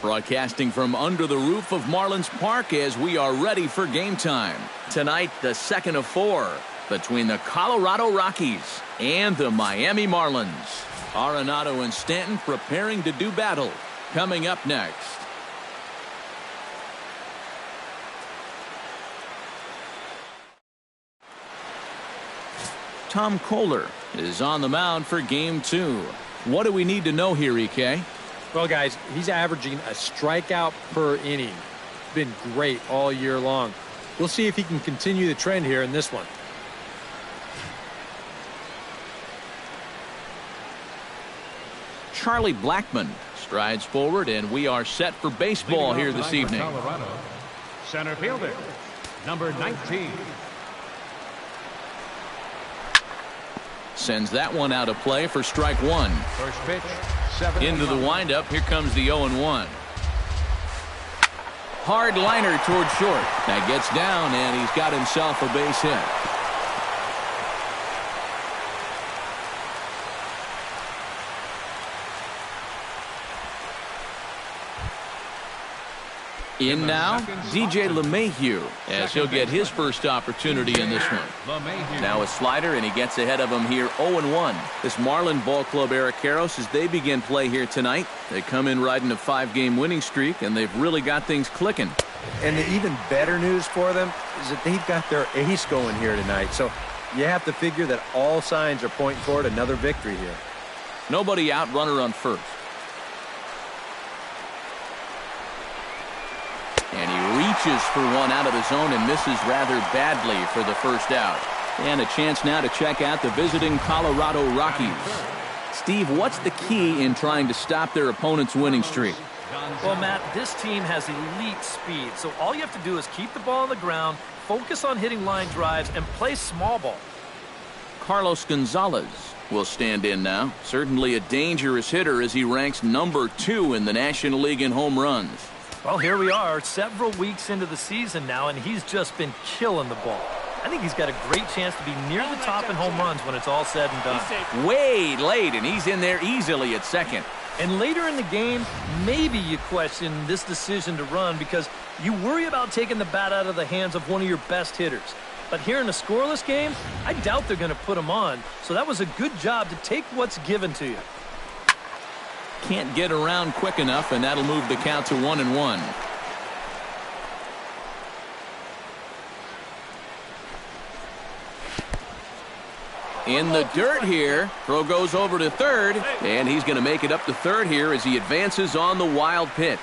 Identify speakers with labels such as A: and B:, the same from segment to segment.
A: Broadcasting from under the roof of Marlins Park as we are ready for game time. Tonight, the second of 4 between the Colorado Rockies and the Miami Marlins. Arenado and Stanton preparing to do battle. Coming up next. Tom Kohler is on the mound for game 2. What do we need to know here, EK?
B: Well, guys, he's averaging a strikeout per inning. Been great all year long. We'll see if he can continue the trend here in this one.
A: Charlie Blackmon strides forward, and we are set for baseball here this evening.
C: Colorado, center fielder, number 19.
A: Sends that one out of play for strike 1.
C: First pitch, 7.
A: Into the windup. Here comes the 0-1. Hard liner toward short. That gets down, and he's got himself a base hit. In now, DJ LeMahieu, as he'll get his first opportunity in this one. Now a slider, and he gets ahead of him here, 0-1. This Marlin Ball Club Eric Karros, as they begin play here tonight. They come in riding a 5-game winning streak, and they've really got things clicking.
B: And the even better news for them is that they've got their ace going here tonight. So you have to figure that all signs are pointing toward another victory here.
A: Nobody out, runner on first. And he reaches for one out of the zone and misses rather badly for the first out. And a chance now to check out the visiting Colorado Rockies. Steve, what's the key in trying to stop their opponent's winning streak?
D: Well, Matt, this team has elite speed, so all you have to do is keep the ball on the ground, focus on hitting line drives, and play small ball.
A: Carlos Gonzalez will stand in now. Certainly a dangerous hitter as he ranks number 2 in the National League in home runs.
D: Well, here we are several weeks into the season now, and he's just been killing the ball. I think he's got a great chance to be near the top in home runs when it's all said and done.
A: Way late, and he's in there easily at second.
D: And later in the game, maybe you question this decision to run because you worry about taking the bat out of the hands of one of your best hitters. But here in a scoreless game, I doubt they're going to put him on. So that was a good job to take what's given to you.
A: Can't get around quick enough, and that'll move the count to 1-1. In the dirt here. Throw goes over to third, and he's going to make it up to third here as he advances on the wild pitch.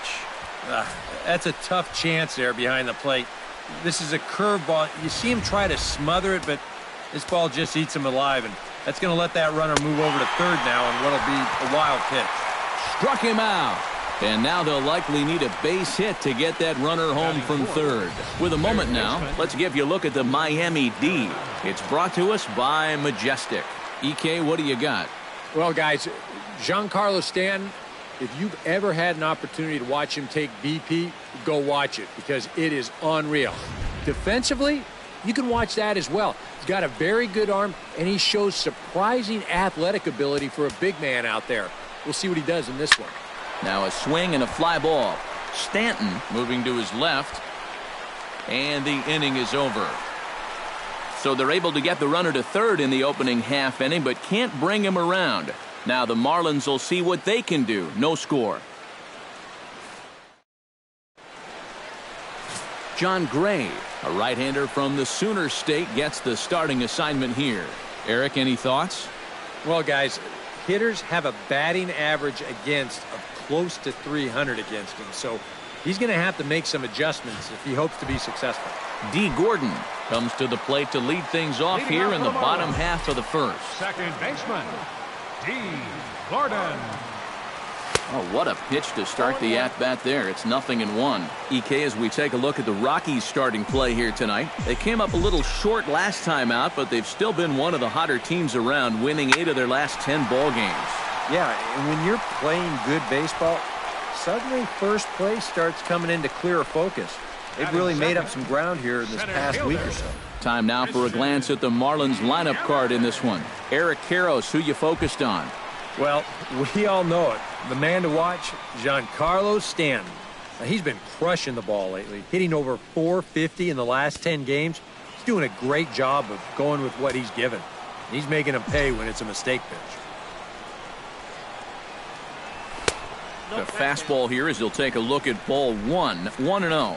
B: That's a tough chance there behind the plate. This is a curveball. You see him try to smother it, but this ball just eats him alive, and that's going to let that runner move over to third now on what'll be a wild pitch.
A: Struck him out. And now they'll likely need a base hit to get that runner home from third. With a moment now, let's give you a look at the Miami D. It's brought to us by Majestic. EK, what do you got?
B: Well, guys, Giancarlo Stanton, if you've ever had an opportunity to watch him take BP, go watch it because it is unreal. Defensively, you can watch that as well. He's got a very good arm, and he shows surprising athletic ability for a big man out there. We'll see what he does in this one.
A: Now a swing and a fly ball. Stanton moving to his left. And the inning is over. So they're able to get the runner to third in the opening half inning, but can't bring him around. Now the Marlins will see what they can do. No score. John Gray, a right-hander from the Sooner State, gets the starting assignment here. Eric, any thoughts?
B: Well, guys, hitters have a batting average against of close to 300 against him, so he's going to have to make some adjustments if he hopes to be successful.
A: D. Gordon comes to the plate to lead things off here in the bottom half of the first.
C: Second baseman, D. Gordon.
A: Oh, what a pitch to start the at-bat there. It's 0-1. EK, as we take a look at the Rockies starting play here tonight. They came up a little short last time out, but they've still been one of the hotter teams around, winning 8 of their last 10 ball games.
B: Yeah, and when you're playing good baseball, suddenly first place starts coming into clearer focus. They've really made up some ground here in this past week or so.
A: Time now for a glance at the Marlins lineup card in this one. Eric Karros, who you focused on?
B: Well, we all know it. The man to watch, Giancarlo Stanton. Now, he's been crushing the ball lately, hitting over 450 in the last 10 games. He's doing a great job of going with what he's given. He's making them pay when it's a mistake pitch.
A: The fastball here as he'll take a look at ball 1-0.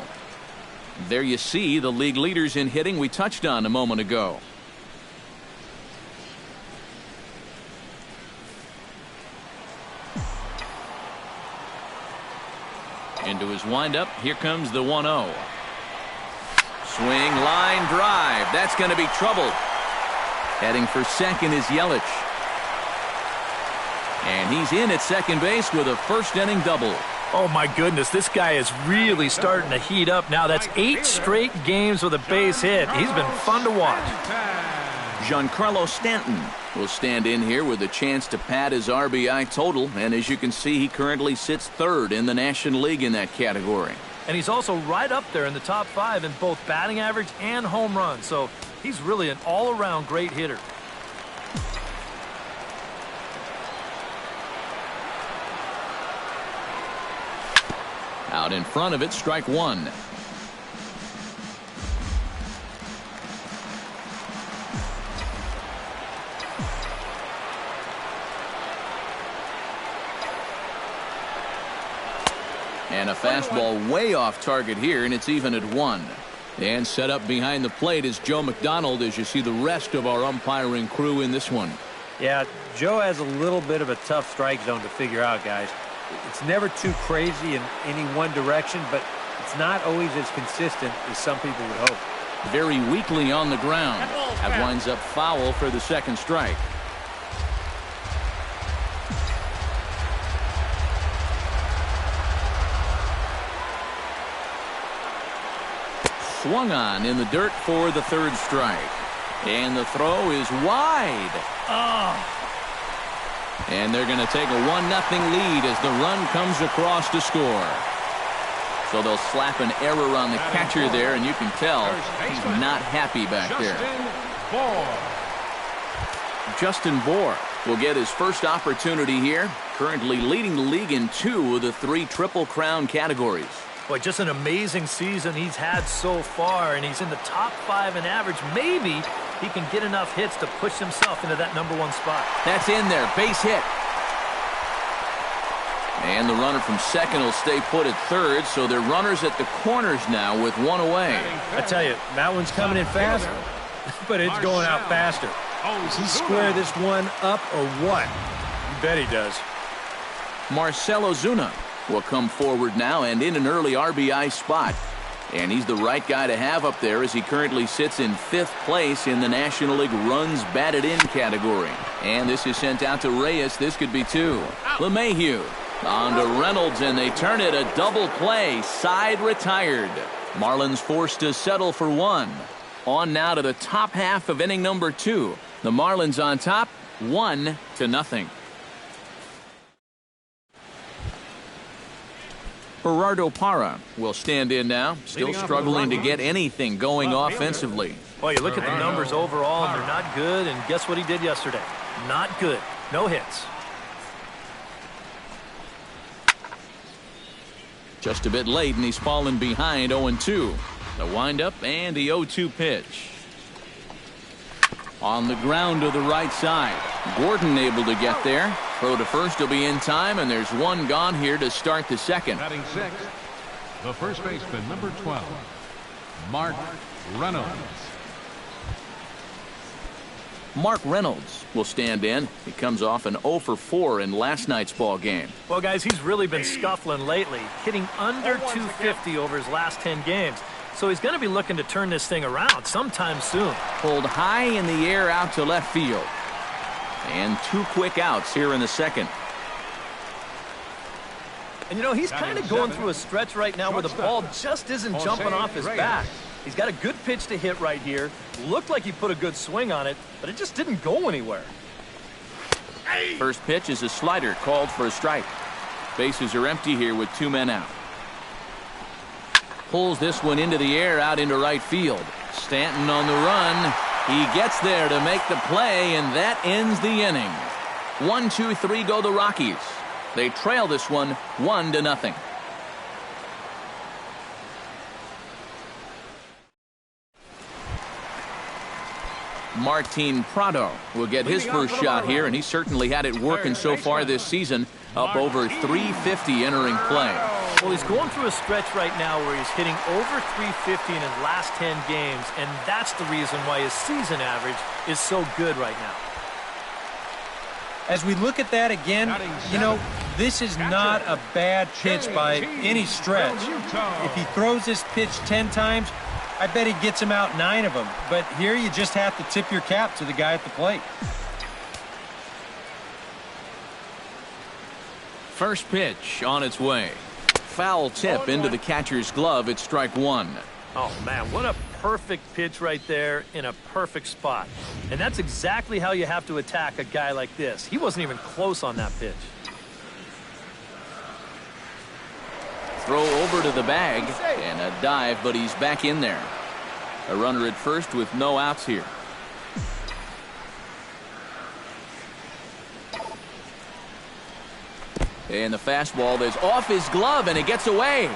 A: There you see the league leaders in hitting we touched on a moment ago. Into his windup. Here comes the 1-0. Swing, line drive. That's going to be trouble. Heading for second is Yelich. And he's in at second base with a first inning double.
D: Oh, my goodness. This guy is really starting to heat up now. That's 8 straight games with a base hit. He's been fun to watch.
A: Giancarlo Stanton will stand in here with a chance to pad his RBI total. And as you can see, he currently sits third in the National League in that category.
D: And he's also right up there in the top 5 in both batting average and home runs. So he's really an all-around great hitter.
A: Out in front of it, strike one. And a fastball way off target here, and it's even at 1. And set up behind the plate is Joe McDonald as you see the rest of our umpiring crew in this one.
E: Yeah, Joe has a little bit of a tough strike zone to figure out, guys. It's never too crazy in any one direction, but it's not always as consistent as some people would hope.
A: Very weakly on the ground. That winds up foul for the second strike. Swung on in the dirt for the third strike. And the throw is wide. And they're going to take a 1-0 lead as the run comes across to score. So they'll slap an error on the catcher there, and you can tell he's not happy back there. Justin Bour will get his first opportunity here, currently leading the league in 2 of the 3 Triple Crown categories.
D: Boy, just an amazing season he's had so far, and he's in the top 5 in average. Maybe he can get enough hits to push himself into that #1 spot.
A: That's in there. Base hit. And the runner from second will stay put at third, so they're runners at the corners now with 1 away.
B: I tell you, that one's coming in fast, but it's going out faster. Does he square this one up or what? You bet he does.
A: Marcell Ozuna will come forward now and in an early RBI spot. And he's the right guy to have up there as he currently sits in 5th place in the National League runs batted in category. And this is sent out to Reyes. This could be 2. LeMahieu on to Reynolds, and they turn it a double play. Side retired. Marlins forced to settle for 1. On now to the top half of inning number 2. The Marlins on top, 1-0. Gerardo Parra will stand in now, still struggling to get anything going offensively.
D: Well, you look at the numbers overall, and they're not good, and guess what he did yesterday? Not good. No hits.
A: Just a bit late, and he's fallen behind 0-2. The windup and the 0-2 pitch. On the ground to the right side. Gordon able to get there. Throw to first will be in time, and there's 1 gone here to start the second.
C: Batting 6, the first baseman, number 12, Mark Reynolds.
A: Mark Reynolds will stand in. He comes off an 0-for-4 in last night's ball game.
D: Well, guys, he's really been scuffling lately, hitting under 250 over his last 10 games. So he's going to be looking to turn this thing around sometime soon.
A: Pulled high in the air out to left field. And 2 quick outs here in the second.
D: And, you know, he's kind of going through a stretch right now where the ball just isn't jumping off his back. He's got a good pitch to hit right here. Looked like he put a good swing on it, but it just didn't go anywhere.
A: First pitch is a slider called for a strike. Bases are empty here with 2 men out. Pulls this one into the air out into right field. Stanton on the run. He gets there to make the play, and that ends the inning. 1-2-3 go the Rockies. They trail this one 1-0. Martin Prado will get his first shot here, and he certainly had it working so far this season, up over 350 entering play.
D: Well, he's going through a stretch right now where he's hitting over 350 in his last 10 games, and that's the reason why his season average is so good right now.
E: As we look at that again, you know, this is not a bad pitch by any stretch. If he throws this pitch 10 times, I bet he gets him out 9 of them. But here you just have to tip your cap to the guy at the plate.
A: First pitch on its way. Foul tip into the catcher's glove. It's strike one.
D: Oh, man, what a perfect pitch right there in a perfect spot. And that's exactly how you have to attack a guy like this. He wasn't even close on that pitch.
A: Throw over to the bag and a dive, but he's back in there. A runner at first with no outs here. And the fastball is off his glove, and it gets away.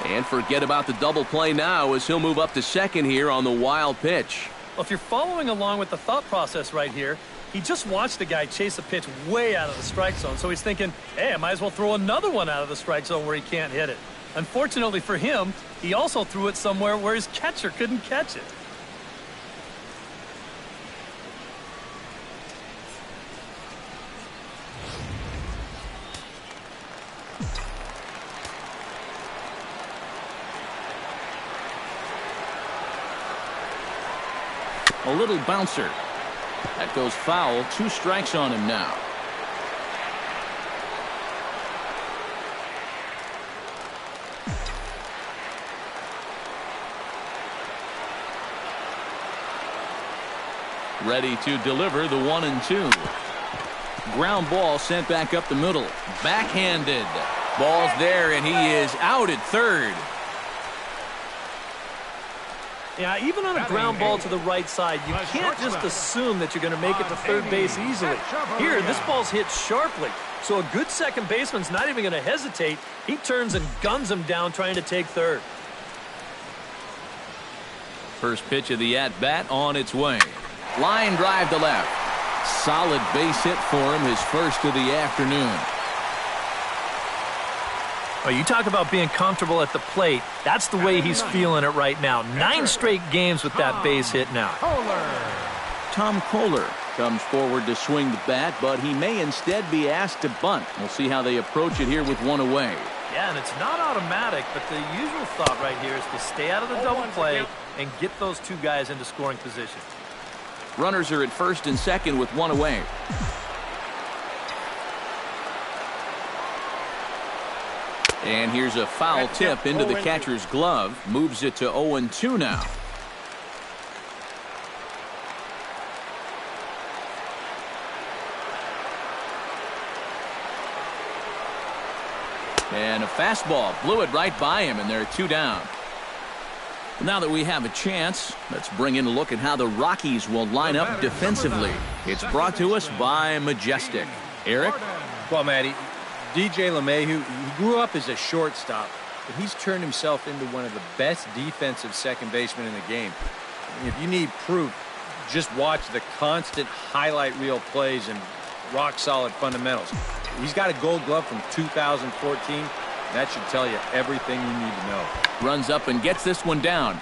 A: And forget about the double play now as he'll move up to second here on the wild pitch.
D: Well, if you're following along with the thought process right here, he just watched the guy chase a pitch way out of the strike zone, so he's thinking, hey, I might as well throw another one out of the strike zone where he can't hit it. Unfortunately for him, he also threw it somewhere where his catcher couldn't catch it.
A: A little bouncer. That goes foul. 2 strikes on him now. Ready to deliver the 1-2. Ground ball sent back up the middle. Backhanded. Ball's there, and he is out at third.
D: Yeah, even on a ground ball to the right side, you can't just assume that you're going to make it to third base easily. Here, this ball's hit sharply, so a good second baseman's not even going to hesitate. He turns and guns him down trying to take third.
A: First pitch of the at-bat on its way. Line drive to left. Solid base hit for him, his first of the afternoon.
D: Oh, you talk about being comfortable at the plate. That's the way he's feeling it right now. 9 straight games with that base hit now.
A: Tom Kohler comes forward to swing the bat, but he may instead be asked to bunt. We'll see how they approach it here with one away.
D: Yeah, and it's not automatic, but the usual thought right here is to stay out of the double play and get those 2 guys into scoring position.
A: Runners are at first and second with one away. And here's a foul tip into the catcher's glove. Moves it to 0-2 now. And a fastball blew it right by him, and they're 2 down. Now that we have a chance, let's bring in a look at how the Rockies will line up defensively. It's brought to us by Majestic. Eric?
B: Well, Matty, DJ LeMahieu, he grew up as a shortstop, but he's turned himself into one of the best defensive second basemen in the game. If you need proof, just watch the constant highlight reel plays and rock-solid fundamentals. He's got a gold glove from 2014. That should tell you everything you need to know.
A: Runs up and gets this one down.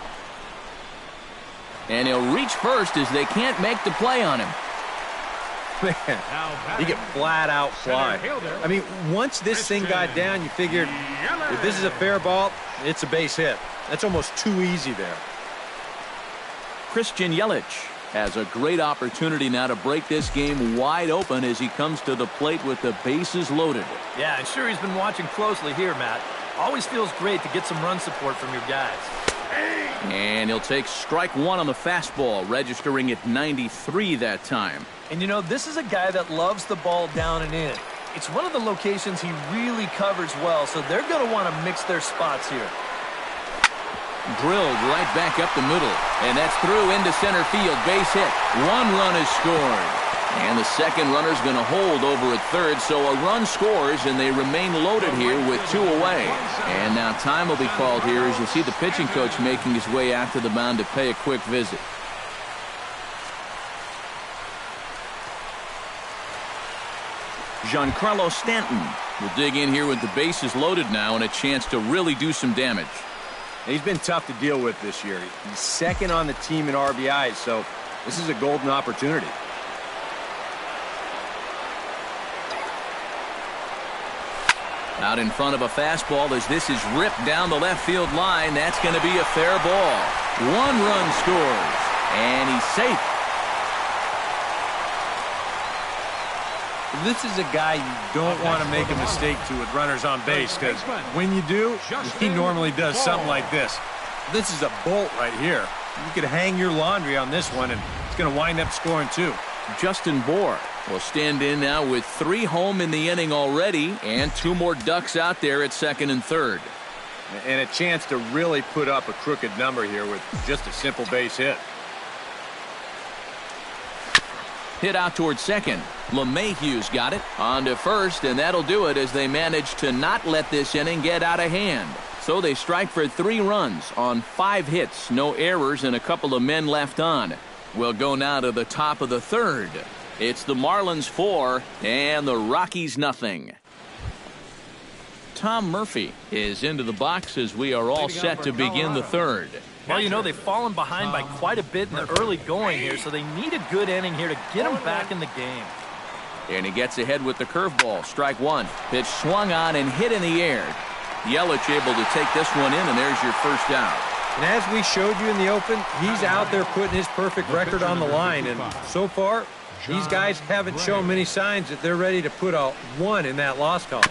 A: And he'll reach first as they can't make the play on him.
B: Man, he get flat out fly. I mean, once this thing got down, you figured if this is a fair ball, it's a base hit. That's almost too easy there.
A: Christian Yelich has a great opportunity now to break this game wide open as he comes to the plate with the bases loaded.
D: Yeah, and sure he's been watching closely here, Matt. Always feels great to get some run support from your guys.
A: And he'll take strike one on the fastball, registering at 93 that time.
D: And you know, this is a guy that loves the ball down and in. It's one of the locations he really covers well, so they're going to want to mix their spots here.
A: Drilled right back up the middle. And that's through into center field. Base hit. 1 run is scored. And the second runner's going to hold over at third, so a run scores, and they remain loaded here with 2 away. And now time will be called here as you see the pitching coach making his way out to the mound to pay a quick visit. Giancarlo Stanton will dig in here with the bases loaded now and a chance to really do some damage.
F: He's been tough to deal with this year. He's second on the team in RBIs, so this is a golden opportunity.
A: Out in front of a fastball as this is ripped down the left field line. That's going to be a fair ball. 1 run scores, and he's safe.
E: This is a guy you don't want to make a mistake to with runners on base, because when you do, he normally does something like this. This is a bolt right here. You could hang your laundry on this one, and it's going to wind up scoring 2.
A: Justin Bohr will stand in now with 3 home in the inning already, and 2 more ducks out there at second and third.
F: And a chance to really put up a crooked number here with just a simple base hit.
A: Hit out towards second. LeMahieu's got it. On to first, and that'll do it as they manage to not let this inning get out of hand. So they strike for 3 runs on 5 hits, no errors, and a couple of men left on. We'll go now to the top of the third. It's the Marlins 4 and the Rockies nothing. Tom Murphy is into the box as we are all set to begin the third.
D: Well, you know, they've fallen behind by quite a bit in the early going here, so they need a good inning here to get them back in the game.
A: And he gets ahead with the curveball. Strike 1. Pitch swung on and hit in the air. Yelich able to take this one in, and there's your first out.
E: And as we showed you in the open, he's out there putting his perfect record on the line. And so far, these guys haven't shown many signs that they're ready to put a 1 in that loss column.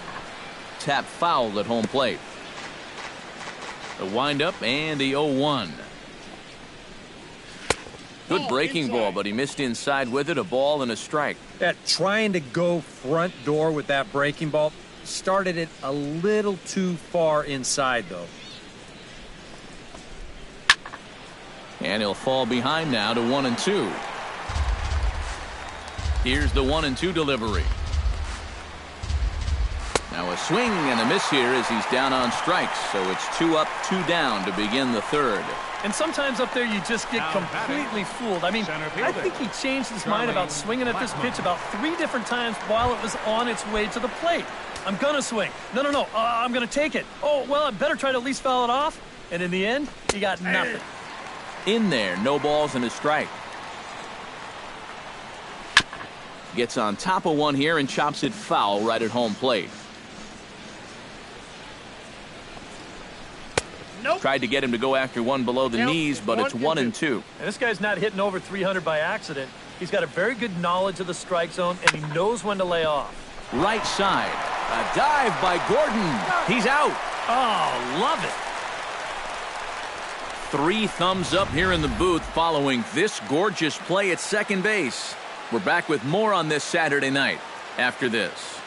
A: Tap foul at home plate. The windup and the 0-1. Good breaking ball, but he missed inside with it. A ball and a strike.
E: That trying to go front door with that breaking ball started it a little too far inside, though.
A: And he'll fall behind now to 1-2. Here's the 1-2 delivery. Now a swing and a miss here as he's down on strikes. So it's 2 up, 2 down to begin the third.
D: And sometimes up there you just get completely fooled. I mean, I think he changed his mind about swinging at this pitch about 3 different times while it was on its way to the plate. I'm going to swing. No. I'm going to take it. Oh, well, I better try to at least foul it off. And in the end, he got nothing.
A: In there, no balls and a strike. Gets on top of one here and chops it foul right at home plate.
D: Nope.
A: Tried to get him to go after one below the knees, but it's 1-2.
D: And this guy's not hitting over 300 by accident. He's got a very good knowledge of the strike zone, and he knows when to lay off.
A: Right side. A dive by Gordon. He's out.
D: Oh, love it.
A: 3 thumbs up here in the booth following this gorgeous play at second base. We're back with more on this Saturday night after this.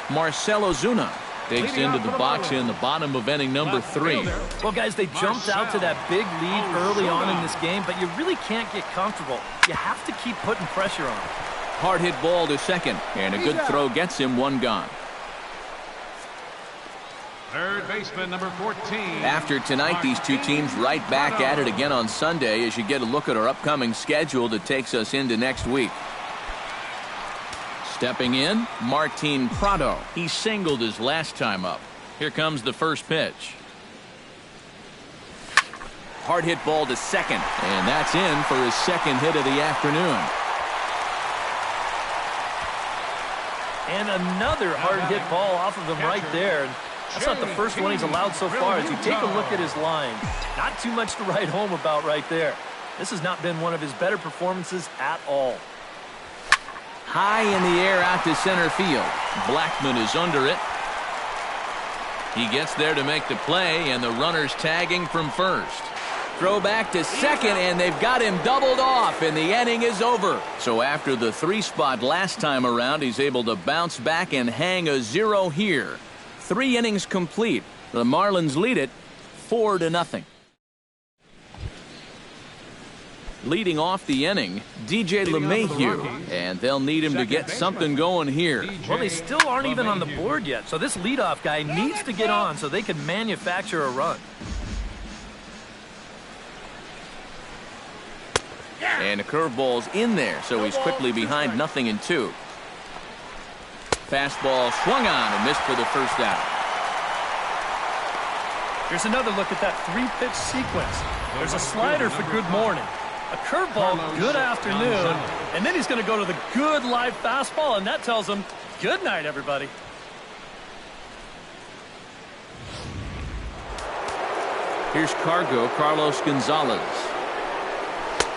A: Marcell Ozuna digs into the box in the bottom of inning number 3.
D: Well, guys, they jumped out to that big lead early on in this game, but you really can't get comfortable. You have to keep putting pressure on.
A: Hard hit ball to second, and a good throw gets him 1 gone.
C: Third baseman number 14.
A: After tonight, these 2 teams right back at it again on Sunday as you get a look at our upcoming schedule that takes us into next week. Stepping in, Martin Prado. He singled his last time up. Here comes the first pitch. Hard hit ball to second, and that's in for his second hit of the afternoon.
D: And another hard hit ball off of him right there. And that's not the first one he's allowed so far. As you take a look at his line, not too much to write home about right there. This has not been one of his better performances at all.
A: High in the air out to center field. Blackman is under it. He gets there to make the play, and the runner's tagging from first. throw back to second, and they've got him doubled off, and the inning is over. So after the 3 spot last time around, he's able to bounce back and hang a 0 here. 3 innings complete. The Marlins lead it 4-0. Leading off the inning, DJ LeMahieu, and they'll need him to get something going here.
D: Well, they still aren't even on the board yet, so this leadoff guy needs to get on so they can manufacture a run.
A: And the curveball's in there, so he's quickly behind 0-2. Fastball swung on and missed for the first out.
D: Here's another look at that 3-pitch sequence. There's a slider for good morning, a curveball, good afternoon, and then he's going to go to the good live fastball, and that tells him good night, everybody.
A: Here's Carlos Gonzalez,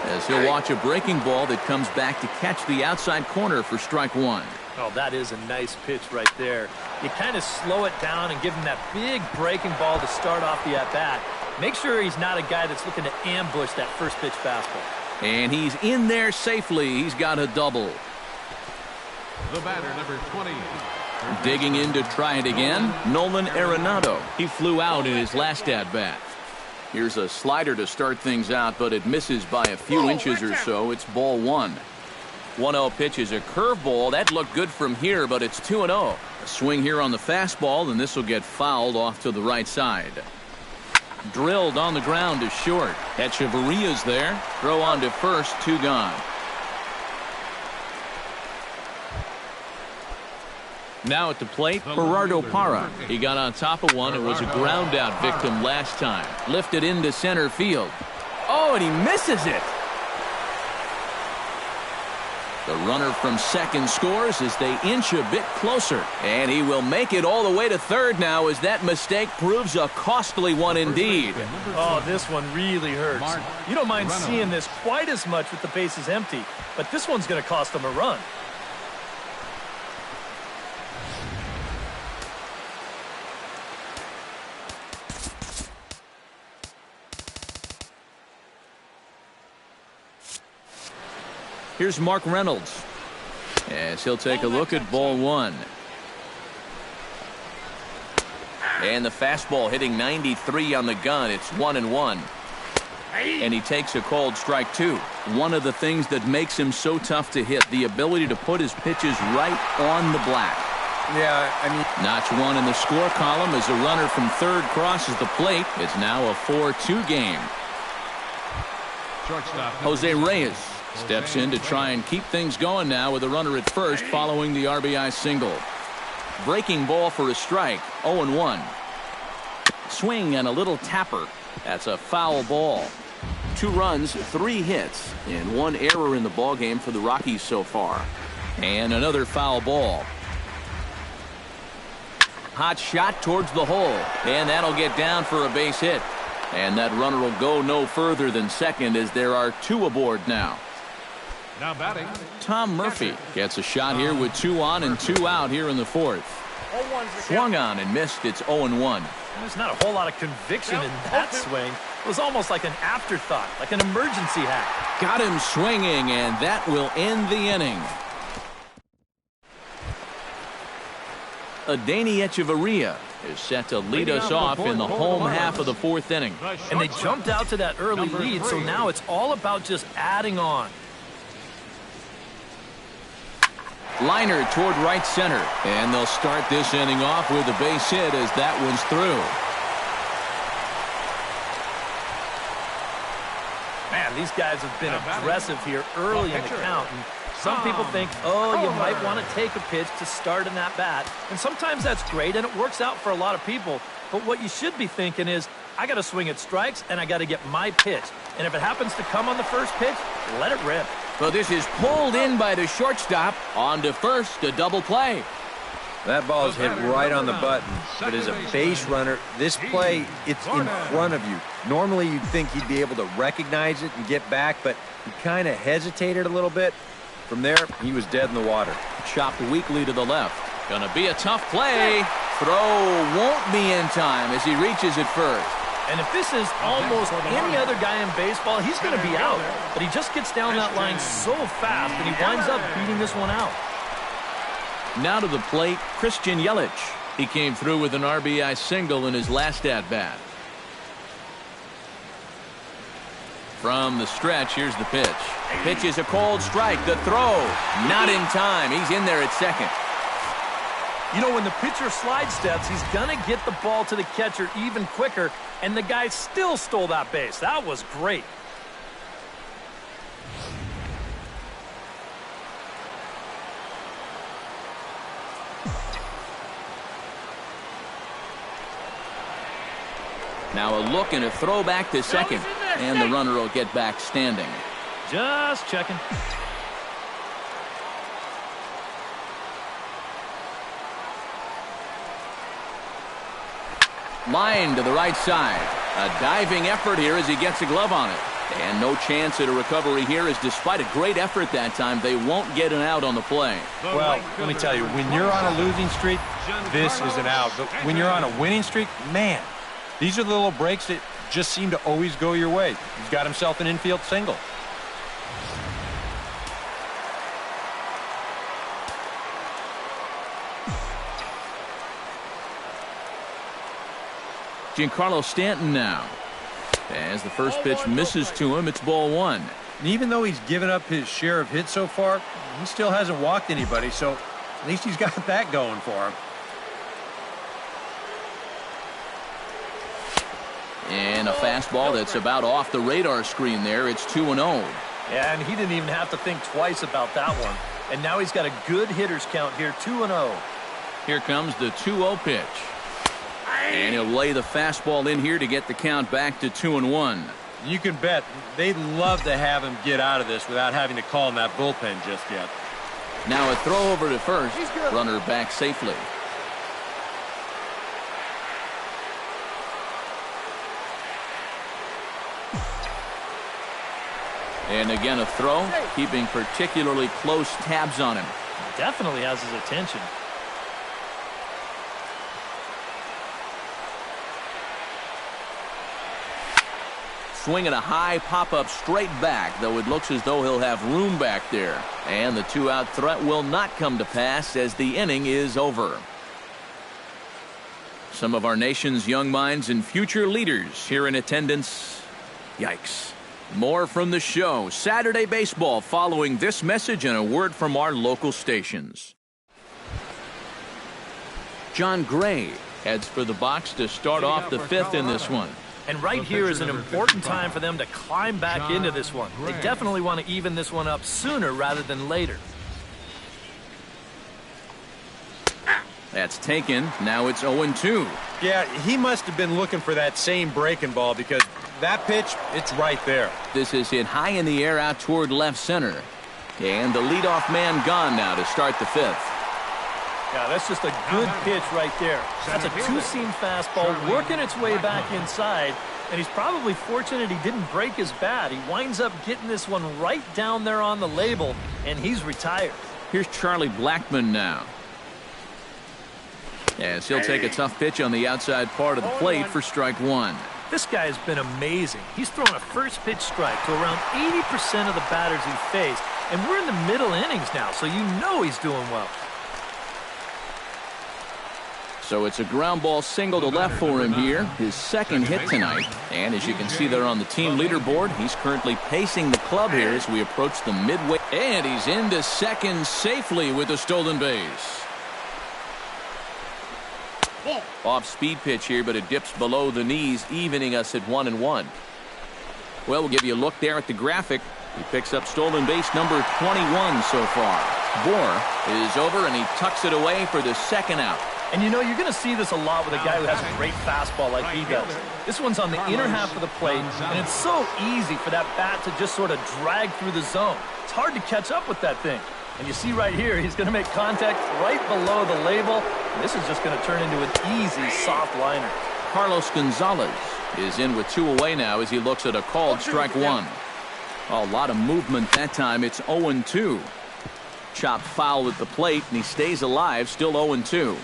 A: as he'll watch a breaking ball that comes back to catch the outside corner for strike 1.
D: Oh, that is a nice pitch right there. You kind of slow it down and give him that big breaking ball to start off the at-bat. Make sure he's not a guy that's looking to ambush that first pitch fastball.
A: And he's in there safely. He's got a double.
C: The batter, number 20.
A: Digging in to try it again, Nolan Arenado. He flew out in his last at-bat. Here's a slider to start things out, but it misses by a few inches or so. It's ball 1. 1-0 pitch is a curveball. That looked good from here, but it's 2-0. A swing here on the fastball, and this will get fouled off to the right side. Drilled on the ground to short. Echeverria's there. Throw on to first, 2 gone. Now at the plate, Gerardo Parra. He got on top of one and was a ground out victim last time. Lifted into center field. Oh, and he misses it. The runner from second scores as they inch a bit closer. And he will make it all the way to third now as that mistake proves a costly one indeed.
D: Oh, this one really hurts. You don't mind seeing this quite as much with the bases empty, but this one's going to cost them a run.
A: Here's Mark Reynolds as he'll take a look at ball 1. And the fastball hitting 93 on the gun. It's 1-1. And he takes a called strike 2. One of the things that makes him so tough to hit, the ability to put his pitches right on the black.
F: Yeah, I mean,
A: notch 1 in the score column as the runner from third crosses the plate. It's now a 4-2 game. Jose Reyes steps in to try and keep things going now with a runner at first following the RBI single. Breaking ball for a strike, 0-1. Swing and a little tapper. That's a foul ball. 2 runs, 3 hits, and 1 error in the ballgame for the Rockies so far. And another foul ball. Hot shot towards the hole, and that'll get down for a base hit. And that runner will go no further than second as there are 2 aboard now.
C: Now batting,
A: Tom Murphy gets a shot here with 2 on and 2 out here in the 4th. Swung on and missed. It's 0-1.
D: There's not a whole lot of conviction in that swing. It was almost like an afterthought, like an emergency hack.
A: Got him swinging, and that will end the inning. Adeiny Echeverria is set to lead us off in the home half of the 4th inning.
D: And they jumped out to that early lead, so now it's all about just adding on.
A: Liner toward right center, and they'll start this inning off with a base hit as that one's through.
D: Man, these guys have been aggressive here early in the count. And some people think, oh, you might want to take a pitch to start an at-bat. And sometimes that's great, and it works out for a lot of people. But what you should be thinking is, I got to swing at strikes, and I got to get my pitch. And if it happens to come on the first pitch, let it rip.
A: So this is pulled in by the shortstop. On to first, a double play.
F: that ball is hit right on the button. But as a base runner, this play, it's in front of you. Normally you'd think he'd be able to recognize it and get back, but he kind of hesitated a little bit. From there, he was dead in the water.
A: Chopped weakly to the left. Gonna be a tough play. Throw won't be in time as he reaches it first.
D: And if this is almost any other guy in baseball, he's going to be out. But he just gets down that line so fast that he winds up beating this one out.
A: Now to the plate, Christian Yelich. He came through with an RBI single in his last at-bat. From the stretch, here's the pitch. Pitch is a cold strike. The throw, not in time. He's in there at second.
D: You know, when the pitcher slide steps, he's going to get the ball to the catcher even quicker, and the guy still stole that base. That was great.
A: Now a look and a throw back to second, and the runner will get back standing.
D: Just checking.
A: Line to the right side. A diving effort here as he gets a glove on it. And no chance at a recovery here, as despite a great effort that time, they won't get an out on the play.
E: Well, let me tell you, when you're on a losing streak, this is an out. But when you're on a winning streak, man, these are the little breaks that just seem to always go your way. He's got himself an infield single.
A: Giancarlo Stanton now. As the first pitch misses to him, it's ball one.
E: And even though he's given up his share of hits so far, he still hasn't walked anybody, so at least he's got that going for him.
A: And a fastball that's about off the radar screen there. It's 2-0.
D: Yeah, and he didn't even have to think twice about that one. And now he's got a good hitter's count here, 2-0.
A: Here comes the 2-0 pitch. And he'll lay the fastball in here to get the count back to 2-1.
E: You can bet they'd love to have him get out of this without having to call in that bullpen just yet.
A: Now a throw over to first. Runner back safely. And again a throw, keeping particularly close tabs on him.
D: Definitely has his attention.
A: Swinging a high pop-up straight back, though it looks as though he'll have room back there. And the two-out threat will not come to pass as the inning is over. Some of our nation's young minds and future leaders here in attendance. Yikes. More from the show. Saturday Baseball following this message and a word from our local stations. John Gray heads for the box to start off the fifth in this one.
D: And right here is an important time for them to climb back into this one. They definitely want to even this one up sooner rather than later.
A: That's taken. Now it's 0-2.
E: Yeah, he must have been looking for that same breaking ball because that pitch, it's right there.
A: This is hit high in the air out toward left center. And the leadoff man gone now to start the fifth.
D: Yeah, that's just a good pitch right there. That's a two-seam fastball working its way back inside, and he's probably fortunate he didn't break his bat. He winds up getting this one right down there on the label, and he's retired.
A: Here's Charlie Blackmon now. As he'll take a tough pitch on the outside part of the plate for strike one.
D: This guy has been amazing. He's thrown a first pitch strike to around 80% of the batters he faced, and we're in the middle innings now, so you know he's doing well.
A: So it's a ground ball single to left for him here, his second hit tonight. And as you can see there on the team leaderboard, he's currently pacing the club here as we approach the midway. And he's into second safely with a stolen base. Off-speed pitch here, but it dips below the knees, evening us at 1-1. Well, we'll give you a look there at the graphic. He picks up stolen base number 21 so far. Bohr is over, and he tucks it away for the second out.
D: And you know, you're going to see this a lot with a guy who has a great fastball like he does. This one's on the inner half of the plate, and it's so easy for that bat to just sort of drag through the zone. It's hard to catch up with that thing. And you see right here, he's going to make contact right below the label. And this is just going to turn into an easy, soft liner.
A: Carlos Gonzalez is in with two away now as he looks at a called strike one. A lot of movement that time. It's 0-2. Chopped foul at the plate, and he stays alive, still 0-2.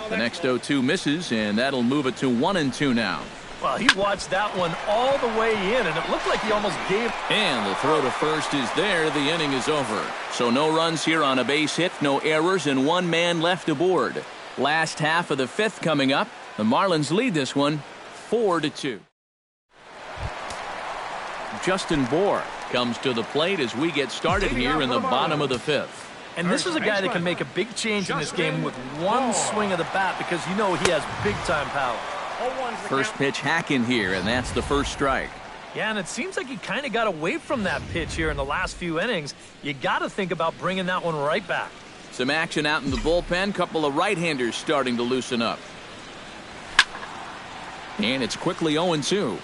A: The next 0-2 misses, and that'll move it to 1-2 now.
D: Well, he watched that one all the way in, and it looked like he almost gave.
A: And the throw to first is there. The inning is over. So no runs here on a base hit, no errors, and one man left aboard. Last half of the fifth coming up. The Marlins lead this one 4-2. Justin Bour comes to the plate as we get started here in the bottom of the fifth.
D: And this is a guy that can make a big change in this game with one swing of the bat, because you know he has big-time power.
A: First pitch hacking here, and that's the first strike.
D: Yeah, and it seems like he kind of got away from that pitch here in the last few innings. You got to think about bringing that one right back.
A: Some action out in the bullpen. Couple of right-handers starting to loosen up. And it's quickly 0-2.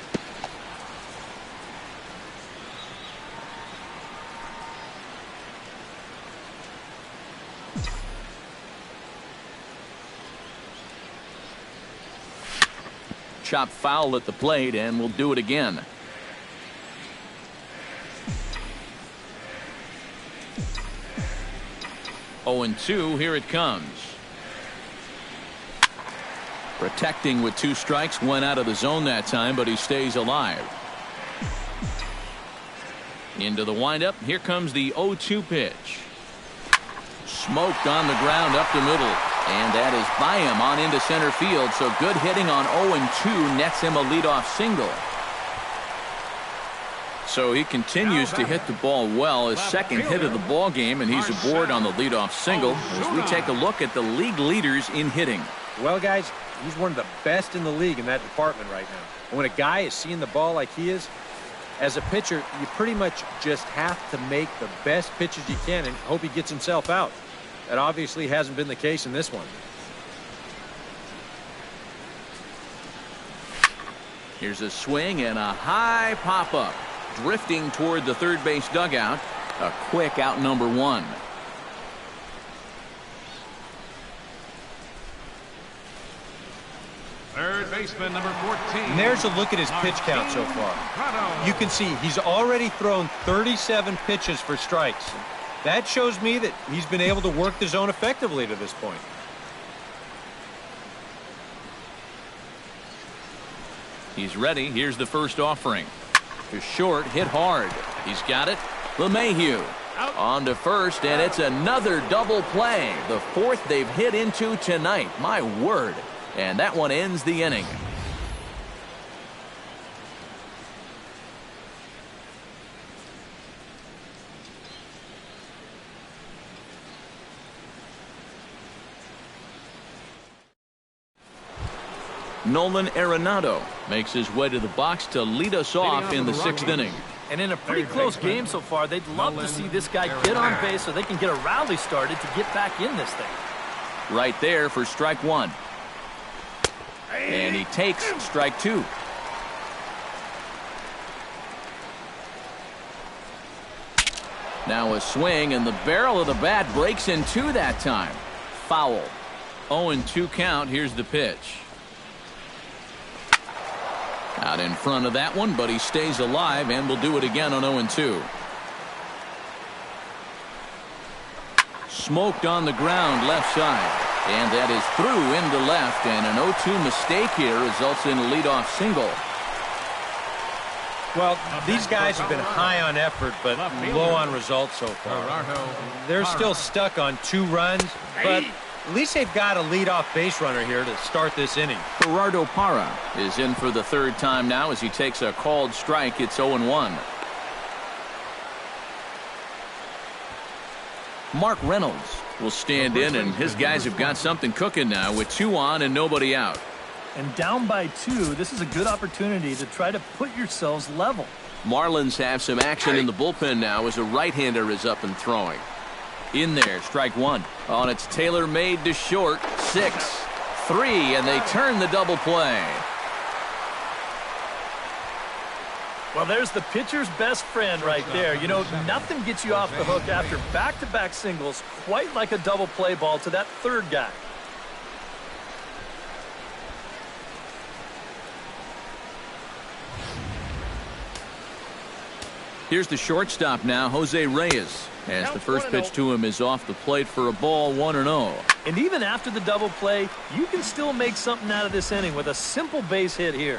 A: Chop foul at the plate, and we'll do it again. Oh, 0-2, here it comes. Protecting with 2 strikes, went out of the zone that time, but he stays alive. Into the windup, here comes the 0-2 pitch. Smoked on the ground up the middle. And that is by him on into center field. So good hitting on 0-2 nets him a leadoff single. So he continues to hit the ball well. His second hit of the ball game, and he's aboard on the leadoff single as we take a look at the league leaders in hitting.
F: Well, guys, he's one of the best in the league in that department right now. And when a guy is seeing the ball like he is, as a pitcher, you pretty much just have to make the best pitches you can and hope he gets himself out. That obviously hasn't been the case in this one.
A: Here's a swing and a high pop-up. Drifting toward the third base dugout. A quick out number 1.
C: Third baseman, number 14.
E: And there's a look at his pitch count so far. You can see he's already thrown 37 pitches for strikes. That shows me that he's been able to work the zone effectively to this point.
A: He's ready. Here's the first offering. To short, hit hard. He's got it. LeMahieu on to first, and it's another double play. The fourth they've hit into tonight. My word. And that one ends the inning. Nolan Arenado makes his way to the box to lead us off in the 6th inning.
D: And in a pretty close game so far, they'd love to see this guy get on base so they can get a rally started to get back in this thing.
A: Right there for strike 1. And he takes strike 2. Now a swing, and the barrel of the bat breaks in 2 that time. Foul. 0-2 count. Here's the pitch. Out in front of that one, but he stays alive, and will do it again on 0-2. Smoked on the ground left side. And that is through into left, and an 0-2 mistake here results in a leadoff single.
E: Well, these guys have been high on effort, but low on results so far. They're still stuck on 2 runs, but at least they've got a leadoff base runner here to start this inning.
A: Gerardo Parra is in for the 3rd time now as he takes a called strike. It's 0-1. Mark Reynolds will stand in, and his guys have got something cooking now with 2 on and nobody out.
D: And down by 2, this is a good opportunity to try to put yourselves level.
A: Marlins have some action in the bullpen now as a right-hander is up and throwing. In there, strike 1. On its tailor-made to short, 6-3, and they turn the double play.
D: Well, there's the pitcher's best friend right there. You know, nothing gets you off the hook after back-to-back singles quite like a double play ball to that 3rd guy.
A: Here's the shortstop now, Jose Reyes, as the first pitch to him is off the plate for a ball, 1-0.
D: And even after the double play, you can still make something out of this inning with a simple base hit here.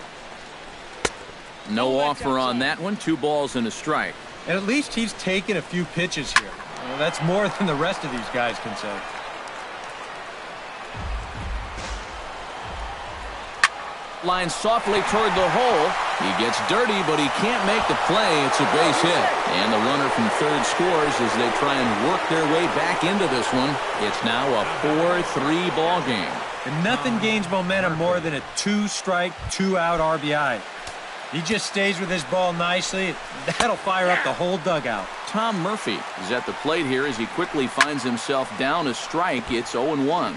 A: No offer on that one. 2 balls and a strike.
E: And at least he's taken a few pitches here. That's more than the rest of these guys can say.
A: Line softly toward the hole. He gets dirty, but he can't make the play. It's a base hit. And the runner from third scores as they try and work their way back into this one. It's now a 4-3 ball game.
E: And nothing gains momentum more than a 2-strike, 2-out RBI. He just stays with his ball nicely. That'll fire up the whole dugout.
A: Tom Murphy is at the plate here as he quickly finds himself down a strike. It's 0-1.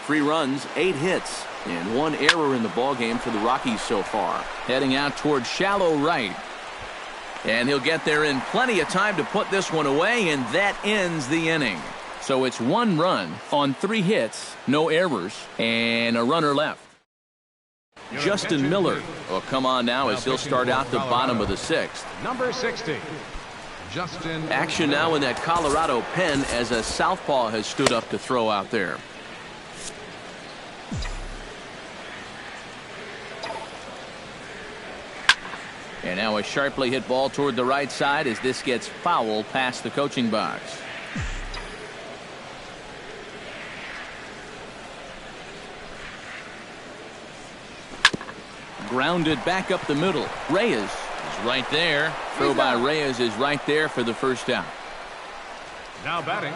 A: 3 runs, 8 hits, and 1 error in the ballgame for the Rockies so far. Heading out toward shallow right. And he'll get there in plenty of time to put this one away, and that ends the inning. So it's 1 run on 3 hits, no errors, and a runner left. Justin Miller will come on now as he'll start out the bottom of the 6th.
C: Number 60, Justin.
A: Action now in that Colorado pen as a southpaw has stood up to throw out there. And now a sharply hit ball toward the right side as this gets foul past the coaching box. Grounded back up the middle. Reyes is right there. Throw by Reyes is right there for the first out.
C: Now batting,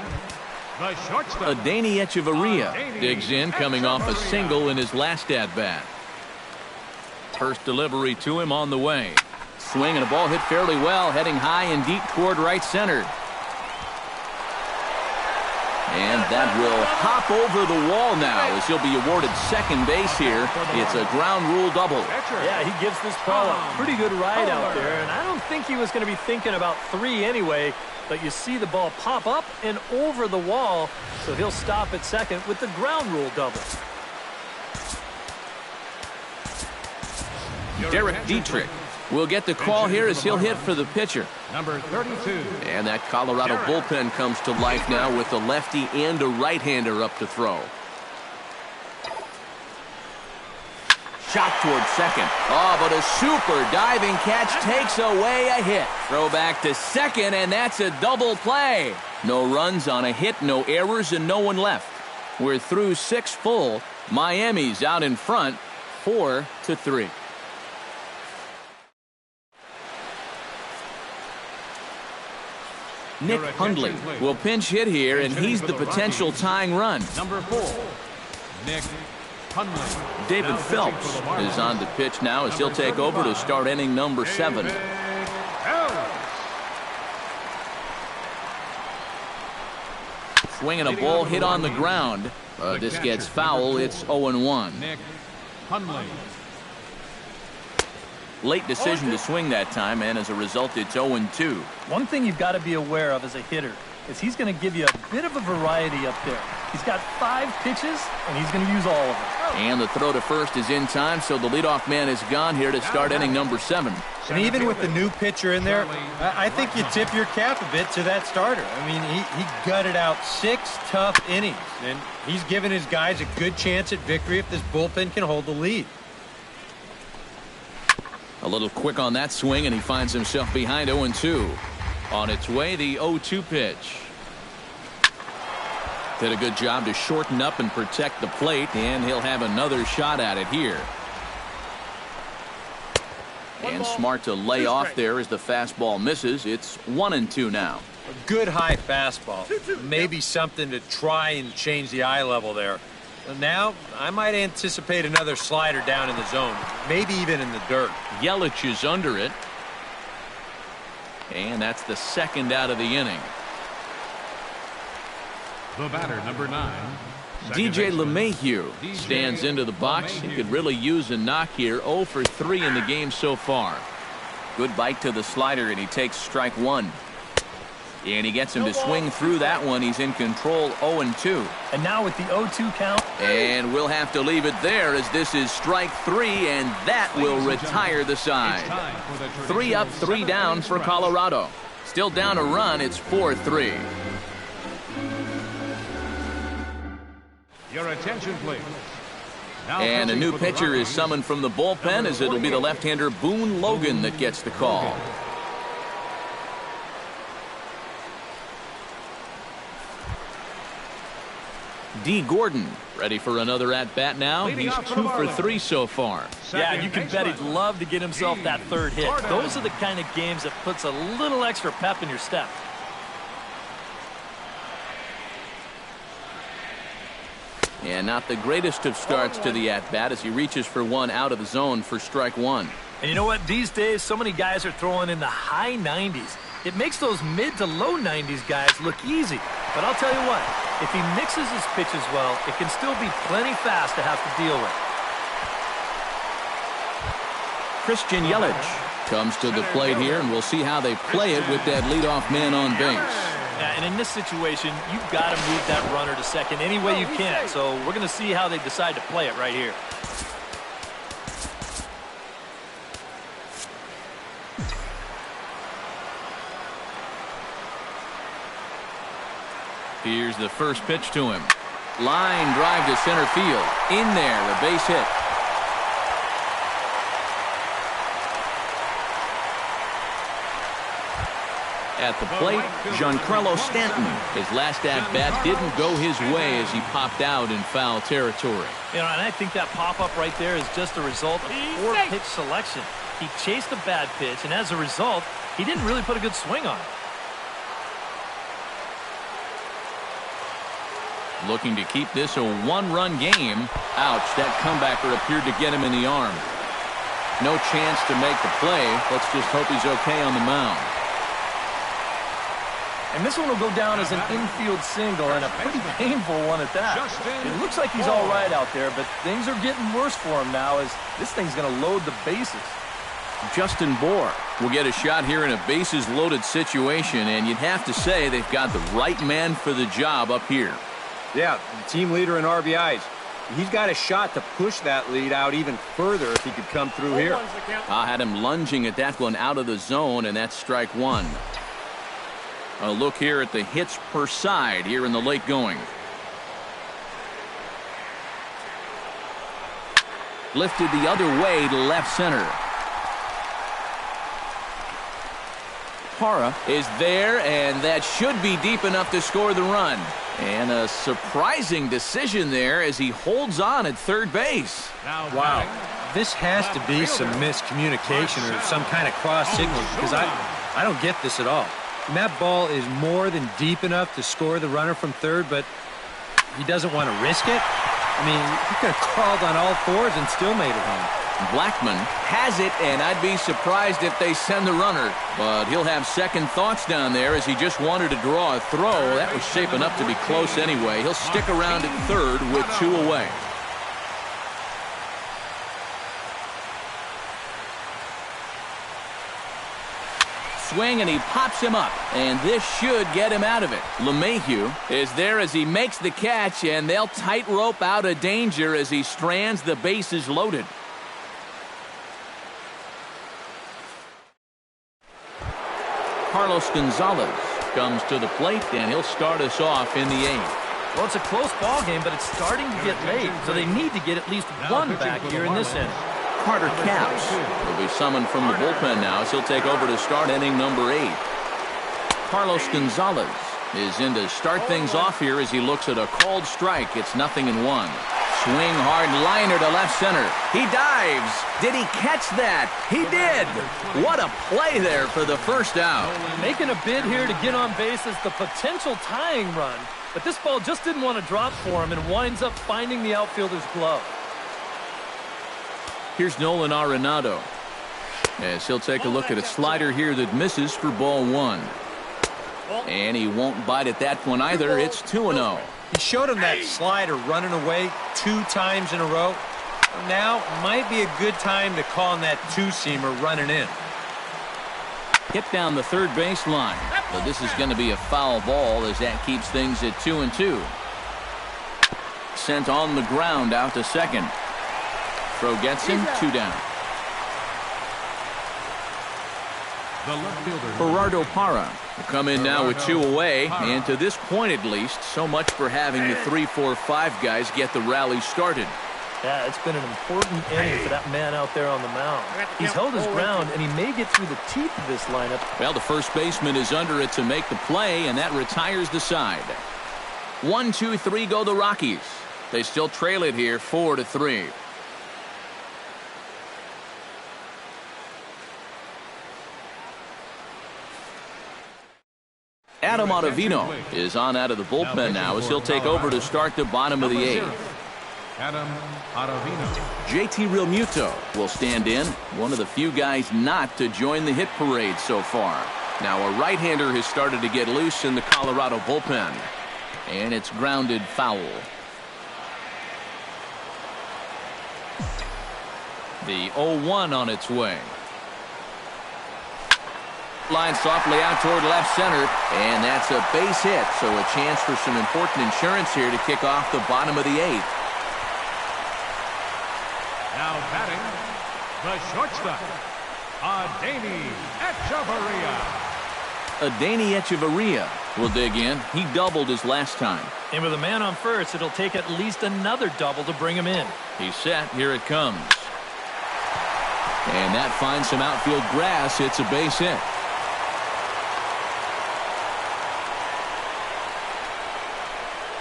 C: the shortstop.
A: Adeiny Echeverria digs in, coming off a single in his last at-bat. First delivery to him on the way. Swing and a ball hit fairly well, heading high and deep toward right center. And that will hop over the wall now as he'll be awarded second base here. It's a ground rule double.
D: Yeah, he gives this ball a pretty good ride out there, and I don't think he was going to be thinking about 3 anyway, but you see the ball pop up and over the wall, so he'll stop at second with the ground rule double.
A: Derek Dietrich will get the call here as he'll hit for the pitcher.
C: Number 32.
A: And that Colorado bullpen comes to life now with a lefty and a right-hander up to throw. Shot toward second. Oh, but a super diving catch takes away a hit. Throw back to second, and that's a double play. No runs on a hit, no errors, and no one left. We're through 6 full. Miami's out in front, 4-3. Nick Hundley will pinch hit here, and he's the potential tying run.
C: Number 4, Nick Hundley.
A: David Phelps is on the pitch now as he'll take over to start inning number 7. Swinging a ball hit on the ground. This gets foul. It's 0-1.
C: Nick Hundley.
A: Late decision to swing that time, and as a result, it's 0-2.
D: One thing you've got to be aware of as a hitter is he's going to give you a bit of a variety up there. He's got 5 pitches, and he's going to use all of them.
A: And the throw to first is in time, so the leadoff man is gone here to start inning number 7.
E: And even with the new pitcher in there, I think you tip your cap a bit to that starter. I mean, he gutted out 6 tough innings, and he's given his guys a good chance at victory if this bullpen can hold the lead.
A: A little quick on that swing, and he finds himself behind 0-2. On its way, the 0-2 pitch. Did a good job to shorten up and protect the plate, and he'll have another shot at it here. And smart to lay off there as the fastball misses. It's 1-2 now.
E: A good high fastball. Maybe something to try and change the eye level there. Now, I might anticipate another slider down in the zone, maybe even in the dirt.
A: Yelich is under it. And that's the second out of the inning.
C: The batter, number 9.
A: DJ LeMahieu stands into the box. He could really use a knock here. 0 for 3 in the game so far. Good bite to the slider, and he takes strike 1. And he gets him to swing through that one. He's in control, 0-2.
D: And now with the 0-2 count.
A: And we'll have to leave it there as this is strike 3, and that will retire the side. 3 up, 3 down for Colorado. Still down a run. It's 4-3.
C: Your attention, please. Now
A: And a
C: pitching
A: new
C: for the
A: pitcher is
C: Rockies,
A: summoned from the bullpen, as it'll be the left-hander Boone Logan that gets the call. D. Gordon ready for another at-bat now. He's 2 for 3 so far.
D: Yeah, you can bet he'd love to get himself that third hit. Those are the kind of games that puts a little extra pep in your step.
A: And not the greatest of starts to the at-bat as he reaches for one out of the zone for strike one.
D: And you know what? These days, so many guys are throwing in the high 90s. It makes those mid to low 90s guys look easy. But I'll tell you what, if he mixes his pitches well, it can still be plenty fast to have to deal with.
A: Christian Yelich comes to the plate here, and we'll see how they play it with that leadoff man on base.
D: Yeah, and in this situation, you've got to move that runner to second any way you can. So we're going to see how they decide to play it right here.
A: Here's the first pitch to him. Line drive to center field. In there, a base hit. At the plate, Giancarlo Stanton. His last at-bat didn't go his way as he popped out in foul territory.
D: You know, and I think that pop-up right there is just a result of poor pitch selection. He chased a bad pitch, and as a result, he didn't really put a good swing on it.
A: Looking to keep this a one-run game. Ouch, that comebacker appeared to get him in the arm. No chance to make the play. Let's just hope he's okay on the mound.
D: And this one will go down as an infield single, and a pretty painful one at that. It looks like he's all right out there, but things are getting worse for him now as this thing's going to load the bases.
A: Justin Bour will get a shot here in a bases-loaded situation, and you'd have to say they've got the right man for the job up here.
F: Yeah, the team leader in RBIs. He's got a shot to push that lead out even further if he could come through here.
A: I had him lunging at that one out of the zone, and that's strike one. A look here at the hits per side here in the late going. Lifted the other way to left center. Parra is there, and that should be deep enough to score the run. And a surprising decision there as he holds on at third base.
E: Wow. This has to be some miscommunication or some kind of cross signal because I don't get this at all. And that ball is more than deep enough to score the runner from third, but he doesn't want to risk it. I mean, he could have crawled on all fours and still made it home.
A: Blackman has it, and I'd be surprised if they send the runner. But he'll have second thoughts down there as he just wanted to draw a throw. That was shaping up to be close anyway. He'll stick around at third with 2 away. Swing, and he pops him up, and this should get him out of it. LeMahieu is there as he makes the catch, and they'll tightrope out of danger as he strands the bases loaded. Carlos Gonzalez comes to the plate, and he'll start us off in the 8th.
D: Well, it's a close ball game, but it's starting to get late, so they need to get at least one back here in this inning.
A: Carter Capps will be summoned from the bullpen now, so he'll take over to start inning number 8. Carlos Gonzalez is in to start things off here as he looks at a called strike. It's 0-1. Swing hard liner to left center. He dives. Did he catch that? He did. What a play there for the first out.
D: Making a bid here to get on base is the potential tying run, but this ball just didn't want to drop for him and winds up finding the outfielder's glove.
A: Here's Nolan Arenado as he'll take a look at a slider here that misses for ball 1. And he won't bite at that one either. It's 2-0.
E: He showed him that slider running away 2 times in a row. Now might be a good time to call on that 2-seamer running in.
A: Hit down the third base line. But this is going to be a foul ball as that keeps things at 2-2. Sent on the ground out to second. Throw gets him, 2 down.
C: the left fielder.
A: Gerardo Parra will come in now with 2 away, and to this point at least, so much for having the 3, 4, 5 guys get the rally started.
D: Yeah, it's been an important inning for that man out there on the mound. He's held his ground, and he may get through the teeth of this lineup.
A: Well, the first baseman is under it to make the play, and that retires the side. 1, 2, 3 go the Rockies. They still trail it here 4-3. Adam Ottavino is on out of the bullpen now as he'll take over to start the bottom of the 8th.
C: Adam Ottavino.
A: JT Realmuto will stand in, one of the few guys not to join the hit parade so far. Now a right-hander has started to get loose in the Colorado bullpen, and it's grounded foul. The 0-1 on its way. Line softly out toward left center, and that's a base hit, so a chance for some important insurance here to kick off the bottom of the 8th.
C: Now batting, the shortstop, Adeiny Echeverria.
A: Adeiny Echeverria will dig in. He doubled his last time.
D: And with a man on first, it'll take at least another double to bring him in.
A: He's set. Here it comes. And that finds some outfield grass. It's a base hit.